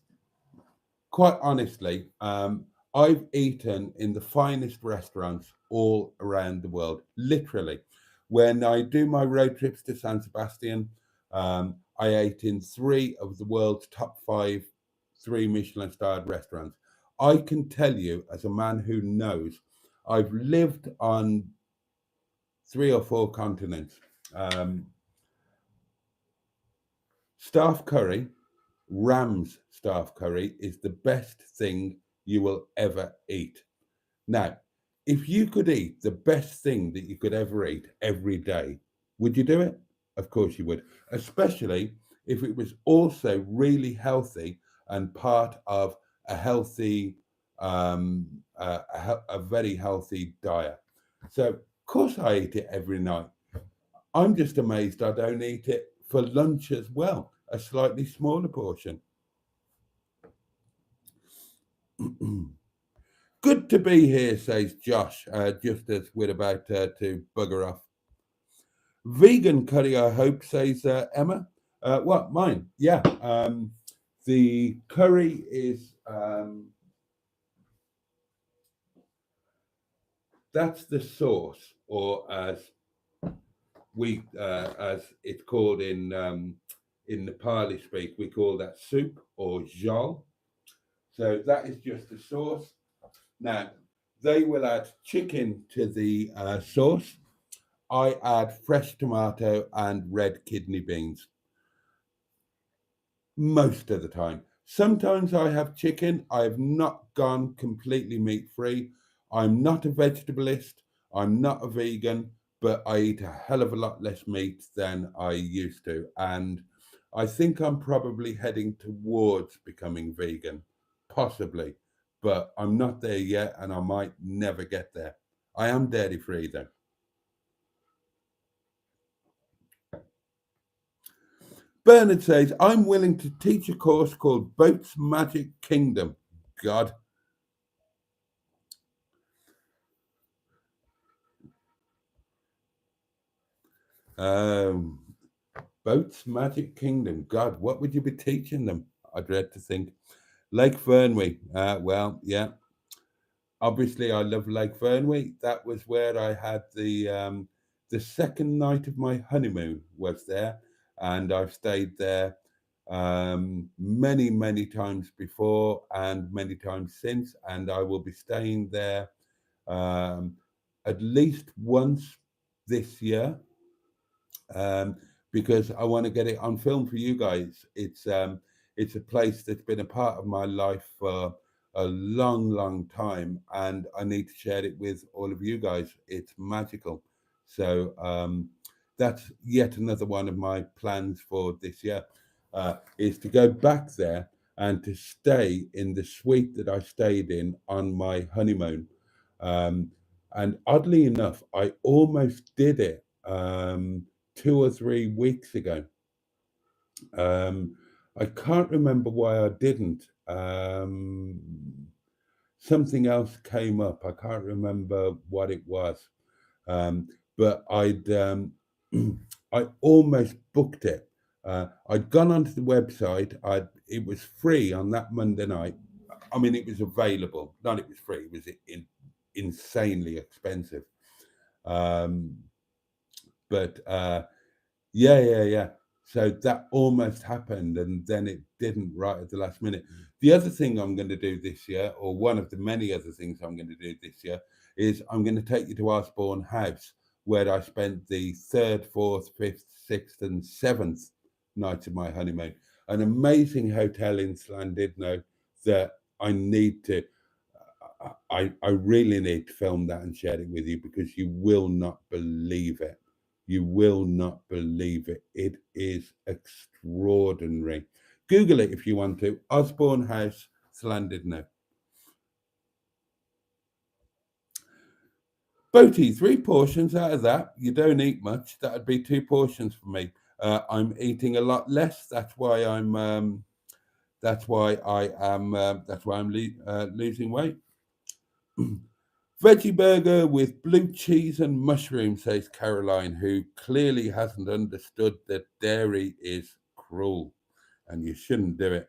quite honestly, I've eaten in the finest restaurants all around the world, literally. When I do my road trips to San Sebastian, I ate in three of the world's top five, three Michelin starred restaurants. I can tell you, as a man who knows, I've lived on three or four continents. Um, Staff curry, Ram's staff curry, is the best thing you will ever eat. Now, if you could eat the best thing that you could ever eat every day, would you do it? Of course you would, especially if it was also really healthy and part of a healthy, a very healthy diet. So, of course, I eat it every night. I'm just amazed I don't eat it for lunch as well, a slightly smaller portion. Good to be here, says Josh, just as we're about to bugger off. Vegan curry, I hope, says Emma. What, mine? Yeah. The curry is, that's the sauce, or as it's called in Nepali speak, we call that soup or jal. So that is just the sauce. Now, they will add chicken to the sauce. I add fresh tomato and red kidney beans most of the time. Sometimes I have chicken. I have not gone completely meat free. I'm not a vegetalist. I'm not a vegan, but I eat a hell of a lot less meat than I used to. And I think I'm probably heading towards becoming vegan, possibly, but I'm not there yet and I might never get there. I am dairy free though. Bernard says, I'm willing to teach a course called Boat's Magic Kingdom. God. Um, Boat's Magic Kingdom. God, what would you be teaching them? I dread to think. Lake Fernway. Well, yeah. Obviously, I love Lake Fernway. That was where I had the second night of my honeymoon was there, and I've stayed there many, many times before and many times since, and I will be staying there um, at least once this year um, because I want to get it on film for you guys. It's a place that's been a part of my life for a long, long time, and I need to share it with all of you guys. It's magical. So that's yet another one of my plans for this year is to go back there and to stay in the suite that I stayed in on my honeymoon. Um, and oddly enough, I almost did it 2 or 3 weeks ago. I can't remember why I didn't. Something else came up. I can't remember what it was. But I almost booked it. I'd gone onto the website. It was free on that Monday night. I mean, it was available. Not it was free. It was insanely expensive. Um, but yeah. So that almost happened, and then it didn't right at the last minute. The other thing I'm going to do this year, or one of the many other things I'm going to do this year, is I'm going to take you to Osborne House, where I spent the third, fourth, fifth, sixth, and seventh nights of my honeymoon. An amazing hotel in Llandudno that I need to. I really need to film that and share it with you because you will not believe it. You will not believe it. It is extraordinary. Google it if you want to. Osborne House, Llandudno. Boaty, 3 portions out of that. You don't eat much. That'd be 2 portions for me. I'm eating a lot less. That's why I'm. That's why I am. That's why I'm losing weight. Veggie burger with blue cheese and mushroom, says Caroline, who clearly hasn't understood that dairy is cruel and you shouldn't do it.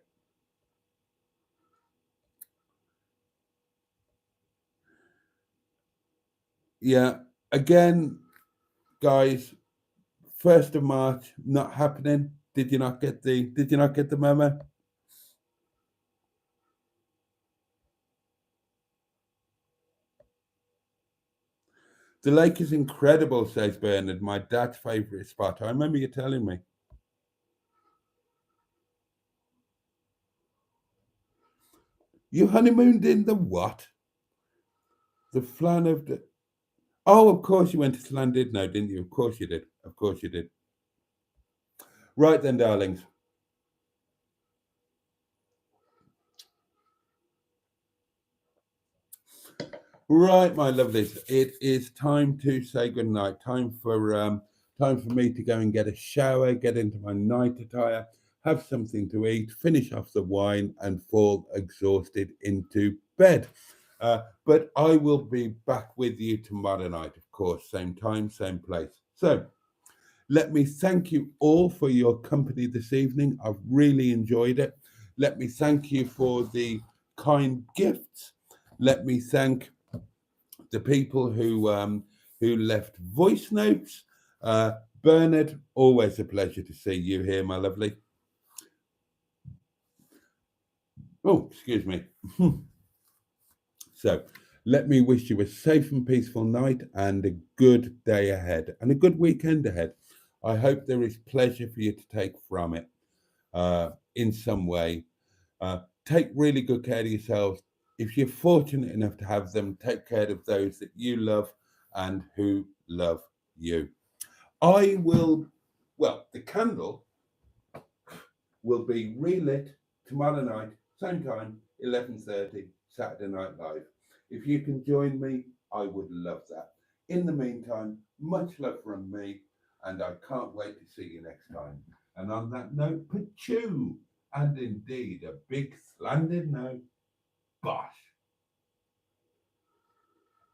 Yeah, again, guys, 1st of March not happening. Did you not get the memo? The lake is incredible, says Bernard, my dad's favourite spot. I remember you telling me. You honeymooned in the what? The flan of the... Oh, of course you went to Llandudno, didn't you? Of course you did. Of course you did. Right then, darlings. Right, my lovelies. It is time to say goodnight. Time for me to go and get a shower, get into my night attire, have something to eat, finish off the wine, and fall exhausted into bed. But I will be back with you tomorrow night, of course, same time, same place. So let me thank you all for your company this evening. I've really enjoyed it. Let me thank you for the kind gifts. Let me thank the people who left voice notes. Bernard, always a pleasure to see you here, my lovely. Oh, excuse me. So let me wish you a safe and peaceful night and a good day ahead and a good weekend ahead. I hope there is pleasure for you to take from it in some way. Take really good care of yourselves. If you're fortunate enough to have them, take care of those that you love and who love you. I will, well, the candle will be relit tomorrow night, same time, 11:30, Saturday Night Live. If you can join me, I would love that. In the meantime, much love from me, and I can't wait to see you next time. And on that note, pachoo, and indeed a big splendid note, bosh.